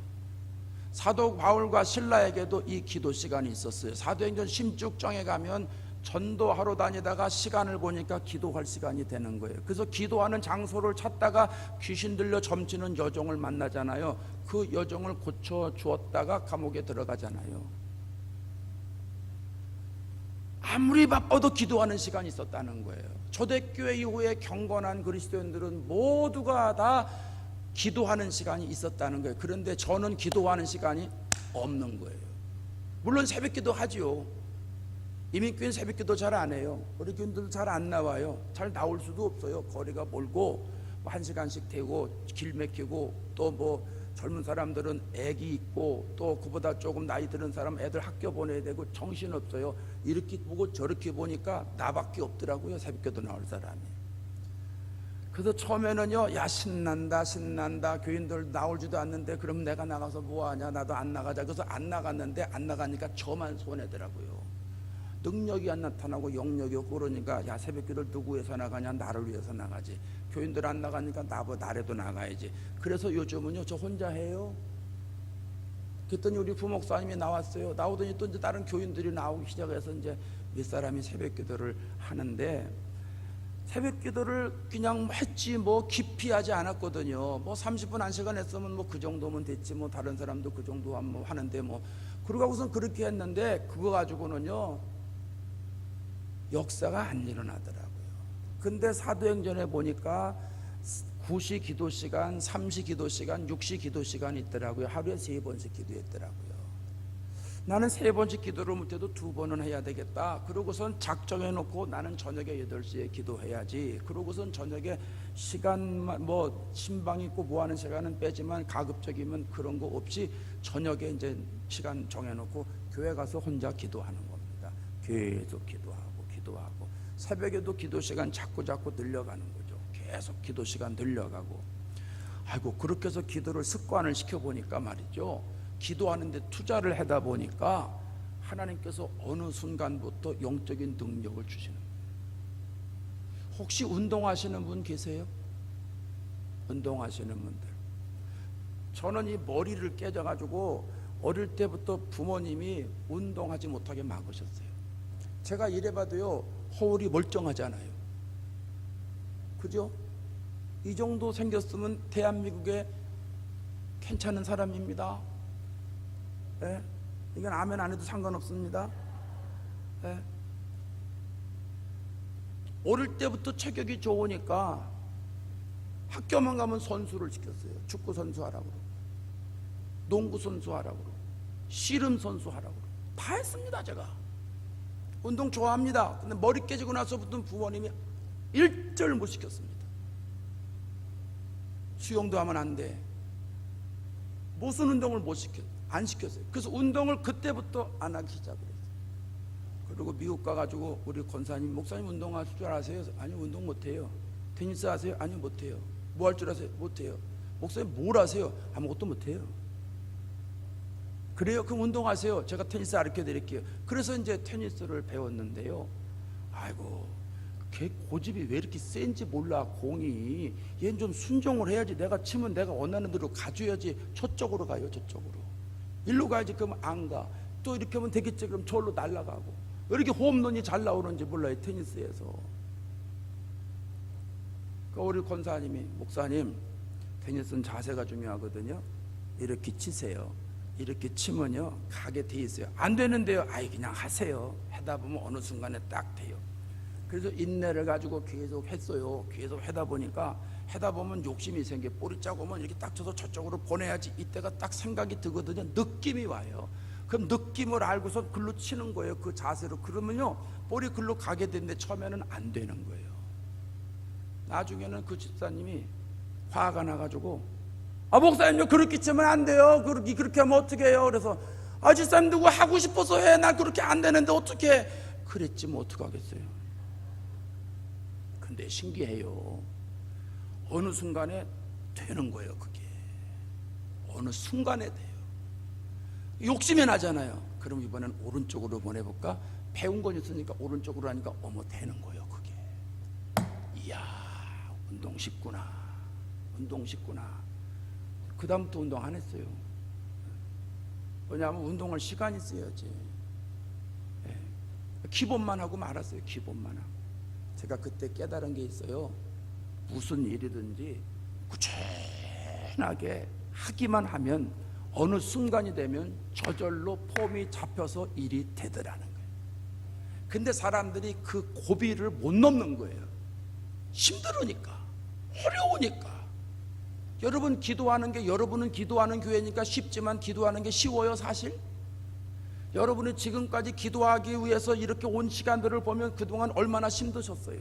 사도 바울과 신라에게도 이 기도 시간이 있었어요. 사도행전 16장에 가면 전도하러 다니다가 시간을 보니까 기도할 시간이 되는 거예요. 그래서 기도하는 장소를 찾다가 귀신 들려 점치는 여종을 만나잖아요. 그 여종을 고쳐 주었다가 감옥에 들어가잖아요. 아무리 바빠도 기도하는 시간이 있었다는 거예요. 초대교회 이후에 경건한 그리스도인들은 모두가 다 기도하는 시간이 있었다는 거예요. 그런데 저는 기도하는 시간이 없는 거예요. 물론 새벽기도 하지요. 이민교회는 새벽기도 잘 안 해요. 우리 교인들도 잘 안 나와요. 잘 나올 수도 없어요. 거리가 멀고 1시간씩 되고 길 막히고 또 뭐 젊은 사람들은 애기 있고 또 그보다 조금 나이 드는 사람 애들 학교 보내야 되고 정신없어요. 이렇게 보고 저렇게 보니까 나밖에 없더라고요. 새벽기도 나올 사람이. 그래서 처음에는요, 야 신난다 교인들 나오지도 않는데 그럼 내가 나가서 뭐하냐, 나도 안 나가자. 그래서 안 나갔는데 안 나가니까 저만 손해더라고요. 능력이 안 나타나고 영역이 없고 그러니까 야 새벽기도를 누구 위해서 나가냐, 나를 위해서 나가지. 교인들 안 나가니까 나라도 나가야지. 그래서 요즘은요 저 혼자 해요. 그랬더니 우리 부목사님이 나왔어요. 나오더니 또 이제 다른 교인들이 나오기 시작해서 이제 몇 사람이 새벽기도를 하는데 새벽기도를 그냥 했지 뭐 깊이 하지 않았거든요. 뭐 30분 1시간 했으면 뭐 그 정도면 됐지. 뭐 다른 사람도 그 정도 하는데 뭐 그러고 우선 그렇게 했는데 그거 가지고는요 역사가 안 일어나더라고요. 근데 사도행전에 보니까 9시 기도 시간, 3시 기도 시간, 6시 기도 시간이 있더라고요. 하루에 3번씩 기도했더라고요. 나는 3번씩 기도를 못해도 2번은 해야 되겠다. 그러고선 작정해 놓고 나는 저녁에 8시에 기도해야지. 그러고선 저녁에 시간만 뭐 신방 있고 뭐 하는 시간은 빼지만 가급적이면 그런 거 없이 저녁에 이제 시간 정해 놓고 교회 가서 혼자 기도하는 겁니다. 계속 기도하고 새벽에도 기도 시간 자꾸 늘려가는 거죠. 계속 기도 시간 늘려가고. 아이고 그렇게 해서 기도를 습관을 시켜보니까 말이죠, 기도하는데 투자를 하다 보니까 하나님께서 어느 순간부터 영적인 능력을 주시는 거예요. 혹시 운동하시는 분 계세요? 운동하시는 분들. 저는 이 머리를 깨져가지고 어릴 때부터 부모님이 운동하지 못하게 막으셨어요. 제가 이래봐도요 허울이 멀쩡하잖아요. 그죠? 이 정도 생겼으면 대한민국에 괜찮은 사람입니다. 예? 이건 아멘 안 해도 상관없습니다. 예? 어릴 때부터 체격이 좋으니까 학교만 가면 선수를 시켰어요. 축구 선수 하라고, 농구 선수 하라고, 씨름 선수 하라고 다 했습니다. 제가 운동 좋아합니다. 근데 머리 깨지고 나서부터 부모님이 일절 못 시켰습니다. 수영도 하면 안 돼. 무슨 운동을 안 시켰어요. 그래서 운동을 그때부터 안 하기 시작을 했어요. 그리고 미국 가가지고 우리 권사님, 목사님 운동하실 줄 아세요? 아니, 운동 못해요. 테니스 하세요? 아니, 못해요. 뭐 할 줄 아세요? 못해요. 목사님 뭘 하세요? 아무것도 못해요. 그래요? 그럼 운동하세요. 제가 테니스 가르쳐 드릴게요. 그래서 이제 테니스를 배웠는데요. 아이고, 걔 고집이 왜 이렇게 센지 몰라. 공이 얘는 좀 순종을 해야지. 내가 치면 내가 원하는 대로 가줘야지. 저쪽으로 가요. 저쪽으로. 일로 가야지. 그럼 안 가. 또 이렇게 하면 되겠지. 그럼 저로 날아가고. 왜 이렇게 홈런이 잘 나오는지 몰라요. 테니스에서. 그 우리 권사님이, 목사님, 테니스는 자세가 중요하거든요. 이렇게 치세요. 이렇게 치면요 가게 돼 있어요. 안 되는데요. 아이, 그냥 하세요. 하다 보면 어느 순간에 딱 돼요. 그래서 인내를 가지고 계속 했어요. 계속 하다 보니까, 하다 보면 욕심이 생겨. 볼이 짜고 오면 이렇게 딱 쳐서 저쪽으로 보내야지. 이때가 딱 생각이 드거든요. 느낌이 와요. 그럼 느낌을 알고서 글로 치는 거예요. 그 자세로. 그러면요 볼이 글로 가게 되는데 처음에는 안 되는 거예요. 나중에는 그 집사님이 화가 나가지고, 아, 목사님요, 그렇게 치면 안 돼요. 그렇게 하면 어떻게 해요? 그래서, 아, 집사님 누구 하고 싶어서 해. 나 그렇게 안 되는데 어떻게 해? 그랬지 뭐 어떡하겠어요. 근데 신기해요. 어느 순간에 되는 거예요. 그게 어느 순간에 돼요. 욕심이 나잖아요. 그럼 이번엔 오른쪽으로 보내볼까? 배운 건 있으니까 오른쪽으로 하니까 어머 되는 거예요. 그게. 이야, 운동 쉽구나. 운동 쉽구나. 그 다음부터 운동 안 했어요. 왜냐하면 운동할 시간이 있어야지. 기본만 하고 말았어요. 기본만 하고. 제가 그때 깨달은 게 있어요. 무슨 일이든지 꾸준하게 하기만 하면 어느 순간이 되면 저절로 폼이 잡혀서 일이 되더라는 거예요. 근데 사람들이 그 고비를 못 넘는 거예요. 힘들으니까, 어려우니까. 여러분 기도하는 게, 여러분은 기도하는 교회니까 쉽지만 기도하는 게 쉬워요, 사실? 여러분이 지금까지 기도하기 위해서 이렇게 온 시간들을 보면 그동안 얼마나 힘드셨어요.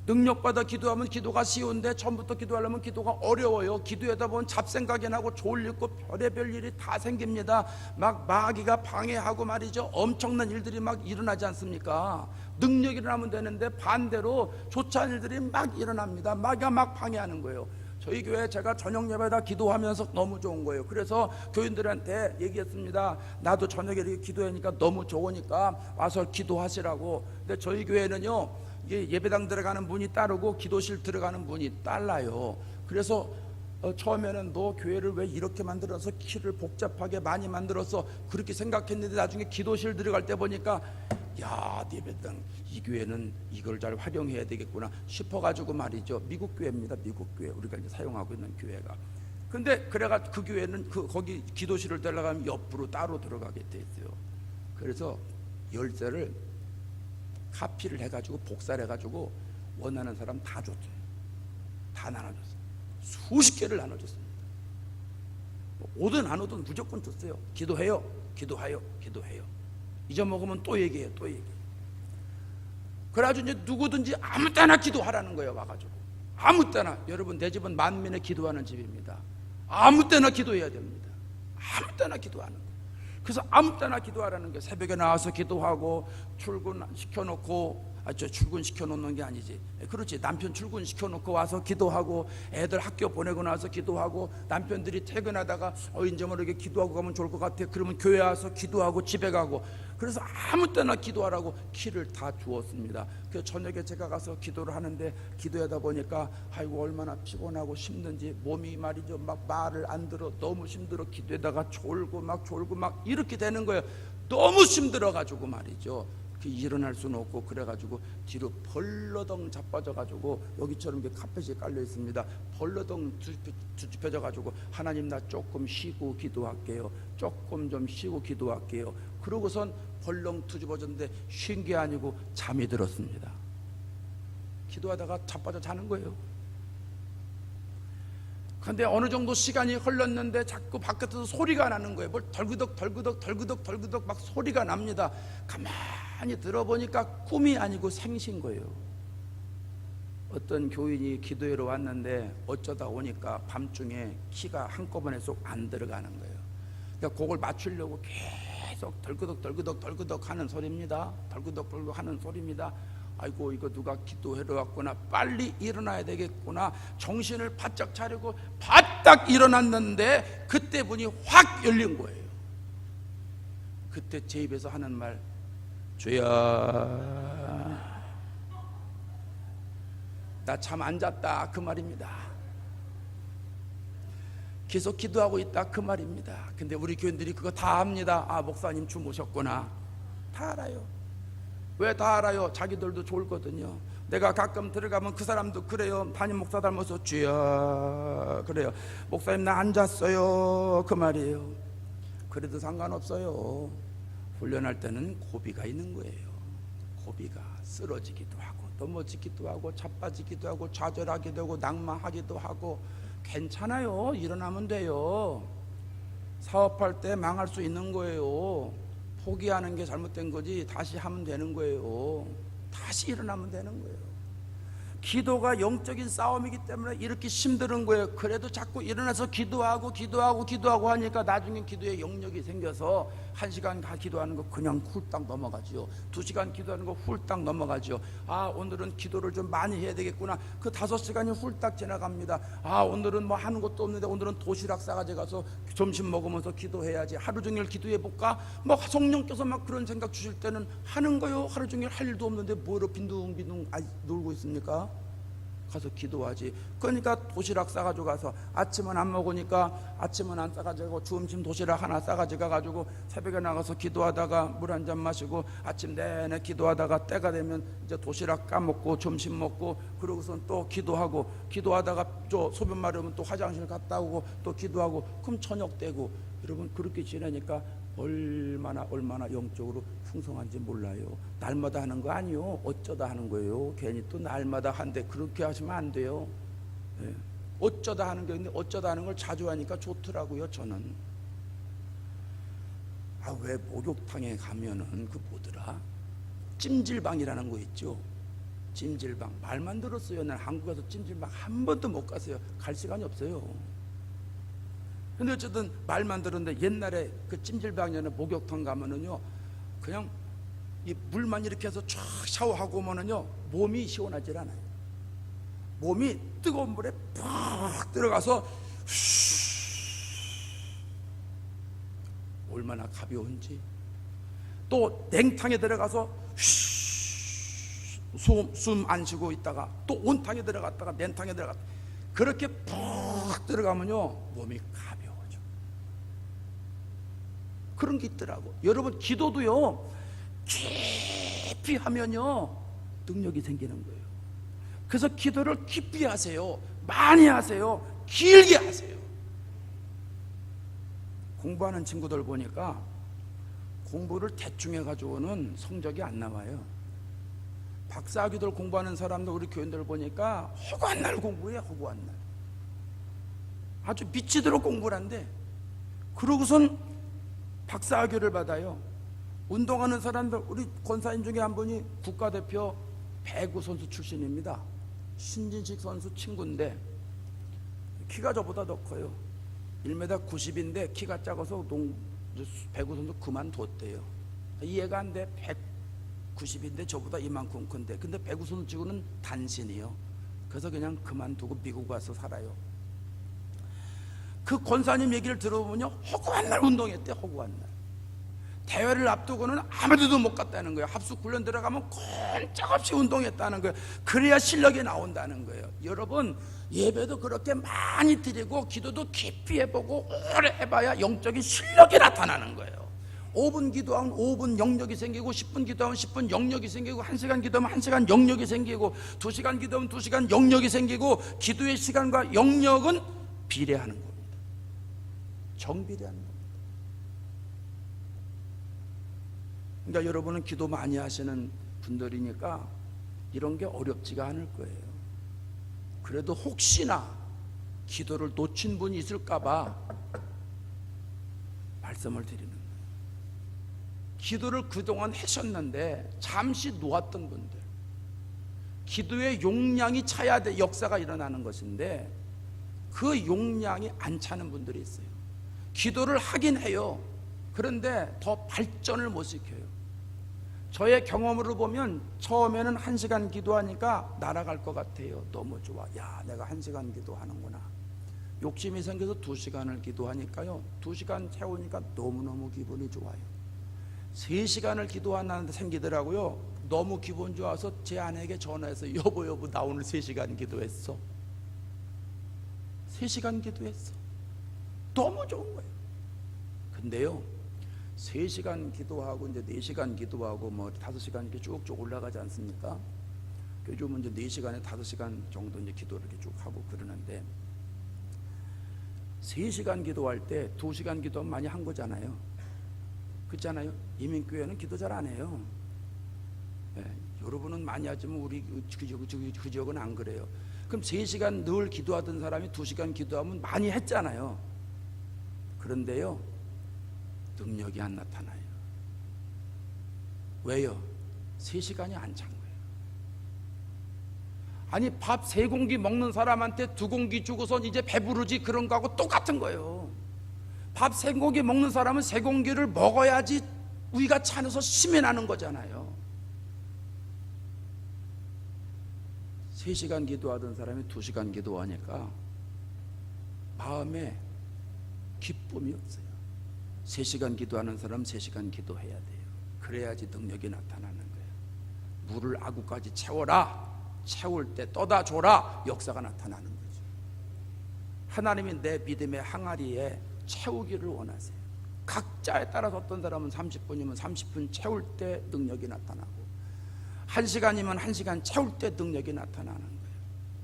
능력받아 기도하면 기도가 쉬운데 처음부터 기도하려면 기도가 어려워요. 기도하다 보면 잡생각이 나고 졸 있고 별의별 일이 다 생깁니다. 막 마귀가 방해하고 말이죠. 엄청난 일들이 막 일어나지 않습니까? 능력이 일어나면 되는데 반대로 좋지 않은 일들이 막 일어납니다. 마귀가 막 방해하는 거예요. 저희 교회 제가 저녁 예배다 기도하면서 너무 좋은 거예요. 그래서 교인들한테 얘기했습니다. 나도 저녁에 이렇게 기도하니까 너무 좋으니까 와서 기도하시라고. 근데 저희 교회는요, 예배당 들어가는 문이 따르고 기도실 들어가는 문이 달라요. 그래서 처음에는 너 교회를 왜 이렇게 만들어서 키를 복잡하게 많이 만들어서 그렇게 생각했는데, 나중에 기도실 들어갈 때 보니까 야, 예배당 이 교회는 이걸 잘 활용해야 되겠구나 싶어가지고 말이죠. 미국 교회입니다. 미국 교회, 우리가 이제 사용하고 있는 교회가. 근데 그래가 그 교회는 거기 기도실을 들어가면 옆으로 따로 들어가게 돼 있어요. 그래서 열쇠를 카피를 해가지고 복사를 해가지고 원하는 사람 다 줬어요. 다 나눠줬어요. 수십 개를 나눠줬습니다. 오든 안 오든 무조건 줬어요. 기도해요, 기도해요, 기도해요. 잊어먹으면 또 얘기해요, 또 얘기해요. 그래가지고 이제 누구든지 아무 때나 기도하라는 거예요. 와가지고 아무 때나. 여러분, 내 집은 만민의 기도하는 집입니다. 아무 때나 기도해야 됩니다. 아무 때나 기도하는 거예요. 그래서 아무 때나 기도하라는 게, 새벽에 나와서 기도하고 출근시켜놓고, 출근시켜 놓는 게 아니지. 그렇지. 남편 출근시켜 놓고 와서 기도하고, 애들 학교 보내고 나서 기도하고, 남편들이 퇴근하다가 이제 모르게 기도하고 가면 좋을 것 같아. 그러면 교회 와서 기도하고 집에 가고. 그래서 아무 때나 기도하라고 키를 다 주었습니다. 그 저녁에 제가 가서 기도를 하는데, 기도하다 보니까 아이고 얼마나 피곤하고 힘든지, 몸이 말이죠 막 말을 안 들어. 너무 힘들어. 기도하다가 졸고 막 이렇게 되는 거예요. 너무 힘들어 가지고 말이죠. 일어날 수는 없고, 그래가지고 뒤로 벌러덩 자빠져가지고, 여기처럼 카펫이 깔려 있습니다. 벌러덩 뒤집혀져가지고, 하나님 나 조금 쉬고 기도할게요. 조금 좀 쉬고 기도할게요. 그러고선 벌렁 뒤집어졌는데 쉰 게 아니고 잠이 들었습니다. 기도하다가 자빠져 자는 거예요. 근데 어느 정도 시간이 흘렀는데 자꾸 바깥에서 소리가 나는 거예요. 뭘 덜그덕 막 소리가 납니다. 가만히 들어보니까 꿈이 아니고 생신 거예요. 어떤 교인이 기도회로 왔는데 어쩌다 오니까 밤중에 키가 한꺼번에 쏙 안 들어가는 거예요. 그러니까 그걸 맞추려고 계속 덜그덕 하는 소리입니다. 덜그덕 하는 소리입니다. 아이고, 이거 누가 기도하러 왔구나, 빨리 일어나야 되겠구나, 정신을 바짝 차리고 바짝 일어났는데 그때 문이 확 열린 거예요. 그때 제 입에서 하는 말, 주야, 나 참 안 잤다, 그 말입니다. 계속 기도하고 있다, 그 말입니다. 근데 우리 교인들이 그거 다 압니다. 아, 목사님 주무셨구나. 다 알아요. 왜 다 알아요? 자기들도 졸거든요. 내가 가끔 들어가면 그 사람도 그래요. 담임 목사 닮아서 주여 그래요. 목사님 나 안 잤어요, 그 말이에요. 그래도 상관없어요. 훈련할 때는 고비가 있는 거예요. 고비가 쓰러지기도 하고 넘어지기도 하고 자빠지기도 하고 좌절하기도 하고 낙마하기도 하고 괜찮아요. 일어나면 돼요. 사업할 때 망할 수 있는 거예요. 포기하는 게 잘못된 거지 다시 하면 되는 거예요. 다시 일어나면 되는 거예요. 기도가 영적인 싸움이기 때문에 이렇게 힘든 거예요. 그래도 자꾸 일어나서 기도하고 하니까 나중에 기도에 영역이 생겨서 1시간 기도하는 거 그냥 훌딱 넘어가지요. 2시간 기도하는 거 훌딱 넘어가지요. 아, 오늘은 기도를 좀 많이 해야 되겠구나. 그 5시간이 훌딱 지나갑니다. 아, 오늘은 뭐 하는 것도 없는데 오늘은 도시락 싸가지 가서 점심 먹으면서 기도해야지. 하루 종일 기도해 볼까? 뭐 성령께서 막 그런 생각 주실 때는 하는 거요. 하루 종일 할 일도 없는데 뭐로 빈둥빈둥 놀고 있습니까? 가서 기도하지. 그러니까 도시락 싸가지고 가서 아침은 안 먹으니까 아침은 안 싸가지고 점심 도시락 하나 싸가지고 가가지고 새벽에 나가서 기도하다가 물 한 잔 마시고 아침 내내 기도하다가 때가 되면 이제 도시락 까먹고 점심 먹고 그러고선 또 기도하다가 또 소변 마르면 또 화장실 갔다 오고 또 기도하고 그럼 저녁 되고. 여러분 그렇게 지내니까 얼마나 영적으로 풍성한지 몰라요. 날마다 하는 거 아니요. 어쩌다 하는 거예요. 괜히 또 날마다 한데 그렇게 하시면 안 돼요. 네. 어쩌다 하는 게 있는데 어쩌다 하는 걸 자주 하니까 좋더라고요. 저는. 아, 왜 목욕탕에 가면은 그 뭐더라? 찜질방이라는 거 있죠. 찜질방 말만 들었어요. 난 한국 가서 찜질방 한 번도 못 갔어요. 갈 시간이 없어요. 근데 어쨌든 말만 들었는데 옛날에 그 찜질방이나 목욕탕 가면은요 그냥 이 물만 이렇게 해서 쫙 샤워하고 오면은요 몸이 시원하질 않아요. 몸이 뜨거운 물에 팍 들어가서 얼마나 가벼운지. 또 냉탕에 들어가서 숨 안 쉬고 있다가 또 온탕에 들어갔다가 냉탕에 들어갔다 그렇게 푹 들어가면요 몸이 가벼워져. 그런 게 있더라고. 여러분 기도도요 깊이 하면요 능력이 생기는 거예요. 그래서 기도를 깊이 하세요. 많이 하세요. 길게 하세요. 공부하는 친구들 보니까 공부를 대충 해가지고는 성적이 안 나와요. 박사학위들 공부하는 사람들 우리 교인들 보니까 허구한 날 공부해요. 허구한 날 아주 미치도록 공부를 한대. 그러고선 박사학위를 받아요. 운동하는 사람들 우리 권사님 중에 한 분이 국가대표 배구 선수 출신입니다. 신진식 선수 친구인데 키가 저보다 더 커요. 1m 90인데 키가 작아서 배구 선수 그만뒀대요. 이해가 안 돼. 190인데 저보다 이만큼 큰데 근데 배구 선수 치고는 단신이요. 그래서 그냥 그만두고 미국 와서 살아요. 그 권사님 얘기를 들어보면요 허구한 날 운동했대. 허구한 날 대회를 앞두고는 아무데도 못 갔다는 거예요. 합숙 훈련 들어가면 꼼짝없이 운동했다는 거예요. 그래야 실력이 나온다는 거예요. 여러분 예배도 그렇게 많이 드리고 기도도 깊이 해보고 오래 해봐야 영적인 실력이 나타나는 거예요. 5분 기도하면 5분 영역이 생기고 10분 기도하면 10분 영역이 생기고 1시간 기도하면 1시간 영역이 생기고 2시간 기도하면 2시간 영역이 생기고 기도의 시간과 영역은 비례하는 겁니다. 정비례하는 겁니다. 그러니까 여러분은 기도 많이 하시는 분들이니까 이런 게 어렵지가 않을 거예요. 그래도 혹시나 기도를 놓친 분이 있을까봐 말씀을 드리는 거예요. 기도를 그동안 하셨는데 잠시 놓았던 분들, 기도의 용량이 차야 돼 역사가 일어나는 것인데 그 용량이 안 차는 분들이 있어요. 기도를 하긴 해요. 그런데 더 발전을 못 시켜요. 저의 경험으로 보면 처음에는 1시간 기도하니까 날아갈 것 같아요. 너무 좋아. 야, 내가 1시간 기도하는구나. 욕심이 생겨서 2시간을 기도하니까요, 2시간 채우니까 너무너무 기분이 좋아요. 3시간을 기도하는데 생기더라고요. 너무 기분 좋아서 제 아내에게 전화해서 여보 나 오늘 3시간 기도했어. 3시간 기도했어. 너무 좋은 거예요. 근데요, 3시간 기도하고 이제 4시간 기도하고 뭐 5시간 이렇게 쭉쭉 올라가지 않습니까? 요즘은 이제 4시간에 5시간 정도 이제 기도를 이렇게 쭉 하고 그러는데, 3시간 기도할 때 2시간 기도하면 많이 한 거잖아요. 그렇잖아요. 이민교회는 기도 잘 안 해요. 네, 여러분은 많이 하지만 우리 그 지역은 안 그래요. 그럼 3시간 늘 기도하던 사람이 2시간 기도하면 많이 했잖아요. 그런데요, 능력이 안 나타나요. 왜요? 3시간이 안 찬 거예요. 아니, 밥 3공기 먹는 사람한테 2공기 주고선 이제 배부르지, 그런 거하고 똑같은 거예요. 밥 3공기 먹는 사람은 3공기를 먹어야지 위가 차면서 심이 나는 거잖아요. 3시간 기도하던 사람이 2시간 기도하니까 마음에 기쁨이 없어요. 3시간 기도하는 사람 3시간 기도해야 돼요. 그래야지 능력이 나타나는 거예요. 물을 아구까지 채워라. 채울 때 떠다 줘라. 역사가 나타나는 거죠. 하나님이 내 믿음의 항아리에 채우기를 원하세요. 각자에 따라서 어떤 사람은 30분이면 30분 채울 때 능력이 나타나고, 1시간이면 1시간 채울 때 능력이 나타나는 거예요.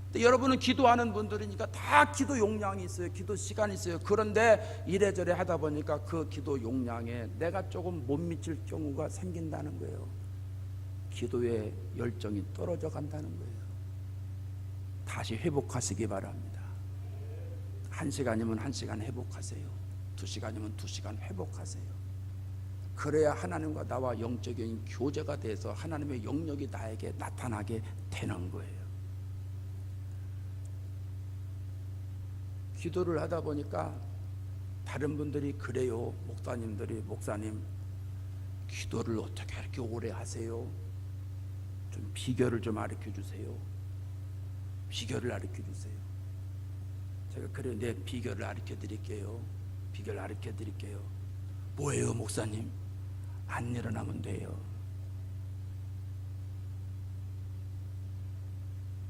근데 여러분은 기도하는 분들이니까 다 기도 용량이 있어요. 기도 시간이 있어요. 그런데 이래저래 하다 보니까 그 기도 용량에 내가 조금 못 미칠 경우가 생긴다는 거예요. 기도의 열정이 떨어져 간다는 거예요. 다시 회복하시기 바랍니다. 1시간이면 1시간 회복하세요. 2시간이면 2시간 회복하세요. 그래야 하나님과 나와 영적인 교제가 돼서 하나님의 영역이 나에게 나타나게 되는 거예요. 기도를 하다 보니까 다른 분들이 그래요. 목사님 기도를 어떻게 이렇게 오래 하세요? 좀 비결을 좀 가르쳐 주세요. 비결을 가르쳐 주세요. 제가 그래요. 네, 비결을 가르쳐 드릴게요. 비결 가르쳐 드릴게요. 뭐예요, 목사님? 안 일어나면 돼요.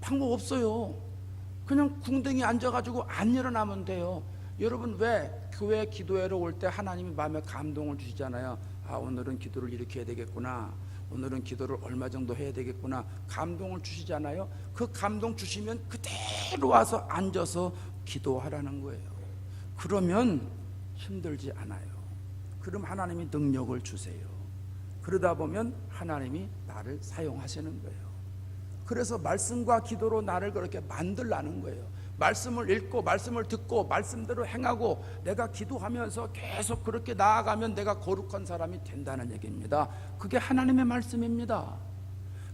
방법 없어요. 그냥 궁뎅이 앉아가지고 안 일어나면 돼요. 여러분, 왜 교회 기도회로 올 때 하나님이 마음에 감동을 주시잖아요. 아, 오늘은 기도를 이렇게 해야 되겠구나. 오늘은 기도를 얼마 정도 해야 되겠구나. 감동을 주시잖아요. 그 감동 주시면 그대로 와서 앉아서 기도하라는 거예요. 그러면 힘들지 않아요. 그럼 하나님이 능력을 주세요. 그러다 보면 하나님이 나를 사용하시는 거예요. 그래서 말씀과 기도로 나를 그렇게 만들라는 거예요. 말씀을 읽고 말씀을 듣고 말씀대로 행하고 내가 기도하면서 계속 그렇게 나아가면 내가 거룩한 사람이 된다는 얘기입니다. 그게 하나님의 말씀입니다.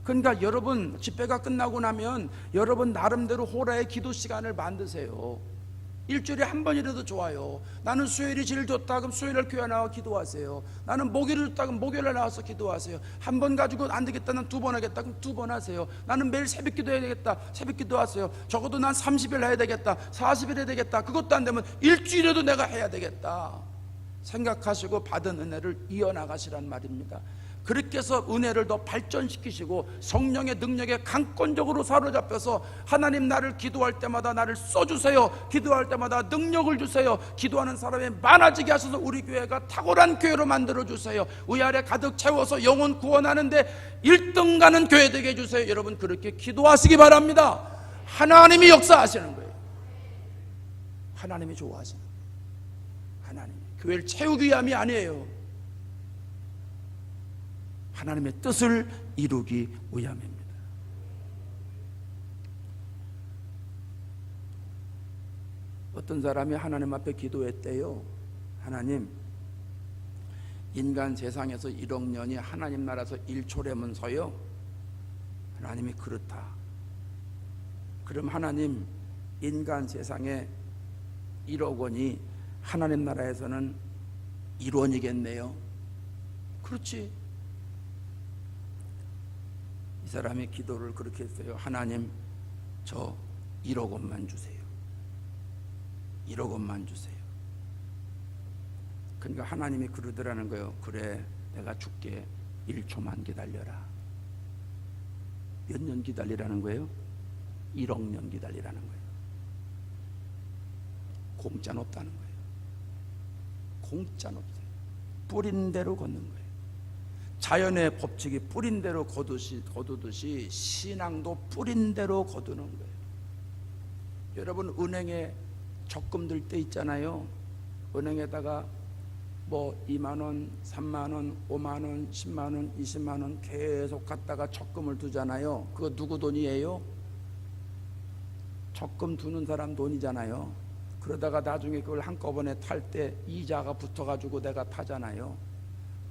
그러니까 여러분, 집회가 끝나고 나면 여러분 나름대로 호라의 기도 시간을 만드세요. 일주일에 한 번이라도 좋아요. 나는 수요일이 제일 좋다 그럼 수요일날 교회 나와 기도하세요. 나는 목요일이 좋다 그럼 목요일날 나와서 기도하세요. 한 번 가지고 안 되겠다, 난 2번 하겠다 그럼 2번 하세요. 나는 매일 새벽 기도해야 되겠다, 새벽 기도하세요. 적어도 난 30일 해야 되겠다, 40일 해야 되겠다. 그것도 안 되면 일주일에도 내가 해야 되겠다 생각하시고 받은 은혜를 이어나가시란 말입니다. 그렇게 해서 은혜를 더 발전시키시고 성령의 능력에 강권적으로 사로잡혀서 하나님, 나를 기도할 때마다 나를 써주세요. 기도할 때마다 능력을 주세요. 기도하는 사람이 많아지게 하셔서 우리 교회가 탁월한 교회로 만들어주세요. 위아래 가득 채워서 영혼 구원하는데 1등 가는 교회 되게 해주세요. 여러분, 그렇게 기도하시기 바랍니다. 하나님이 역사하시는 거예요. 하나님이 좋아하시는 거예요. 하나님, 교회를 채우기 위함이 아니에요. 하나님의 뜻을 이루기 위함입니다. 어떤 사람이 하나님 앞에 기도했대요. 하나님, 인간 세상에서 1억 년이 하나님 나라에서 1초라면서요. 하나님이 그렇다. 그럼 하나님, 인간 세상에 1억 원이 하나님 나라에서는 1원이겠네요. 그렇지. 이 사람이 기도를 그렇게 했어요. 하나님, 저 1억 원만 주세요. 1억 원만 주세요. 그러니까 하나님이 그러더라는 거예요. 그래, 내가 줄게. 1초만 기다려라. 몇 년 기다리라는 거예요? 1억 년 기다리라는 거예요. 공짜는 없다는 거예요. 공짜는 없어요. 뿌린 대로 걷는 거예요. 자연의 법칙이 뿌린 대로 거두듯이 신앙도 뿌린 대로 거두는 거예요. 여러분, 은행에 적금 들 때 있잖아요. 은행에다가 뭐 2만 원, 3만 원, 5만 원, 10만 원, 20만 원 계속 갖다가 적금을 두잖아요. 그거 누구 돈이에요? 적금 두는 사람 돈이잖아요. 그러다가 나중에 그걸 한꺼번에 탈 때 이자가 붙어가지고 내가 타잖아요.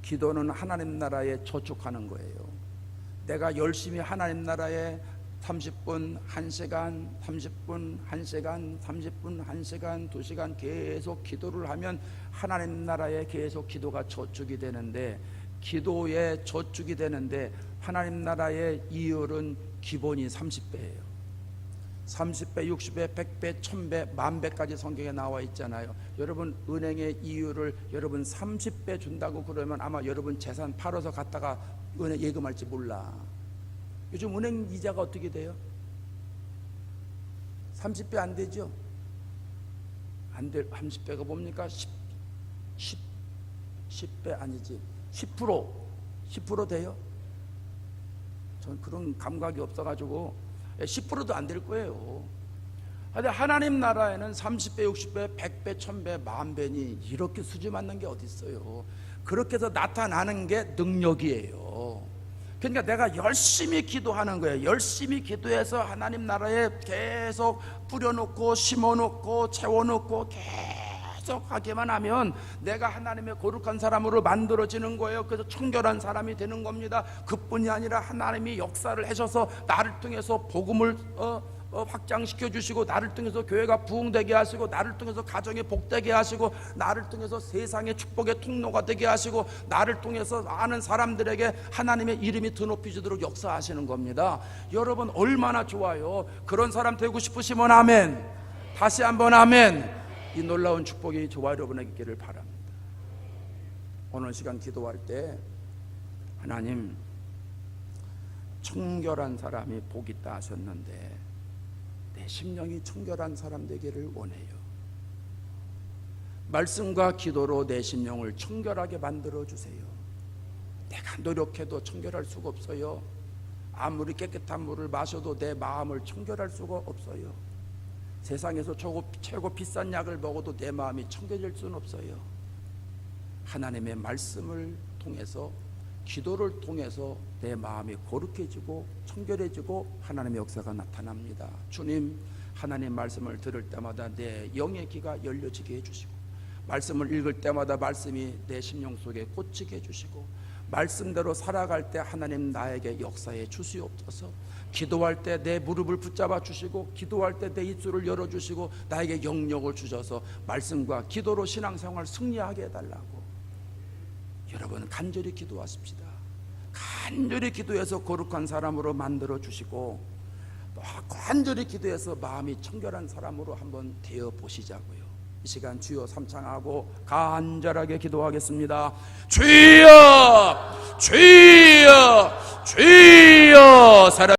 기도는 하나님 나라에 저축하는 거예요. 내가 열심히 하나님 나라에 30분, 1시간, 30분, 1시간, 30분, 1시간, 2시간 계속 기도를 하면 하나님 나라에 계속 기도가 저축이 되는데, 기도에 저축이 되는데 하나님 나라의 이율은 기본이 30배예요. 30배, 60배, 100배, 1000배, 10,000배까지 성경에 나와 있잖아요. 여러분, 은행의 이율을 여러분 30배 준다고 그러면 아마 여러분 재산 팔아서 갔다가 은행 예금할지 몰라. 요즘 은행 이자가 어떻게 돼요? 30배 안 되죠? 안 돼. 30배가 뭡니까? 10배 아니지. 10% 돼요? 전 그런 감각이 없어가지고 10%도 안 될 거예요. 근데 하나님 나라에는 30배, 60배, 100배, 1000배, 10,000배니 이렇게 수지 맞는 게 어디 있어요? 그렇게 해서 나타나는 게 능력이에요. 그러니까 내가 열심히 기도하는 거예요. 열심히 기도해서 하나님 나라에 계속 뿌려놓고 심어놓고 채워놓고 계속 하기만 하면 내가 하나님의 거룩한 사람으로 만들어지는 거예요. 그래서 청결한 사람이 되는 겁니다. 그뿐이 아니라 하나님이 역사를 하셔서 나를 통해서 복음을 확장시켜 주시고, 나를 통해서 교회가 부흥되게 하시고, 나를 통해서 가정이 복되게 하시고, 나를 통해서 세상의 축복의 통로가 되게 하시고, 나를 통해서 아는 사람들에게 하나님의 이름이 드높이지도록 역사하시는 겁니다. 여러분, 얼마나 좋아요. 그런 사람 되고 싶으시면 아멘. 다시 한번 아멘. 이 놀라운 축복이 저와 여러분에게 있기를 바랍니다. 오늘 시간 기도할 때 하나님, 청결한 사람이 복 있다 하셨는데 내 심령이 청결한 사람 되기를 원해요. 말씀과 기도로 내 심령을 청결하게 만들어 주세요. 내가 노력해도 청결할 수가 없어요. 아무리 깨끗한 물을 마셔도 내 마음을 청결할 수가 없어요. 세상에서 최고 비싼 약을 먹어도 내 마음이 청결될 수는 없어요. 하나님의 말씀을 통해서, 기도를 통해서 내 마음이 거룩해지고 청결해지고 하나님의 역사가 나타납니다. 주님, 하나님 말씀을 들을 때마다 내 영의 귀가 열려지게 해주시고, 말씀을 읽을 때마다 말씀이 내 심령 속에 꽂히게 해주시고, 말씀대로 살아갈 때 하나님 나에게 역사해 주시옵소서. 기도할 때 내 무릎을 붙잡아 주시고, 기도할 때 내 입술을 열어주시고, 나에게 영역을 주셔서 말씀과 기도로 신앙생활 승리하게 해달라고. 여러분, 간절히 기도하십시다. 간절히 기도해서 거룩한 사람으로 만들어 주시고, 또 간절히 기도해서 마음이 청결한 사람으로 한번 되어 보시자고요. 이 시간 주여 삼창하고 간절하게 기도하겠습니다. 주여, 주여, 주여.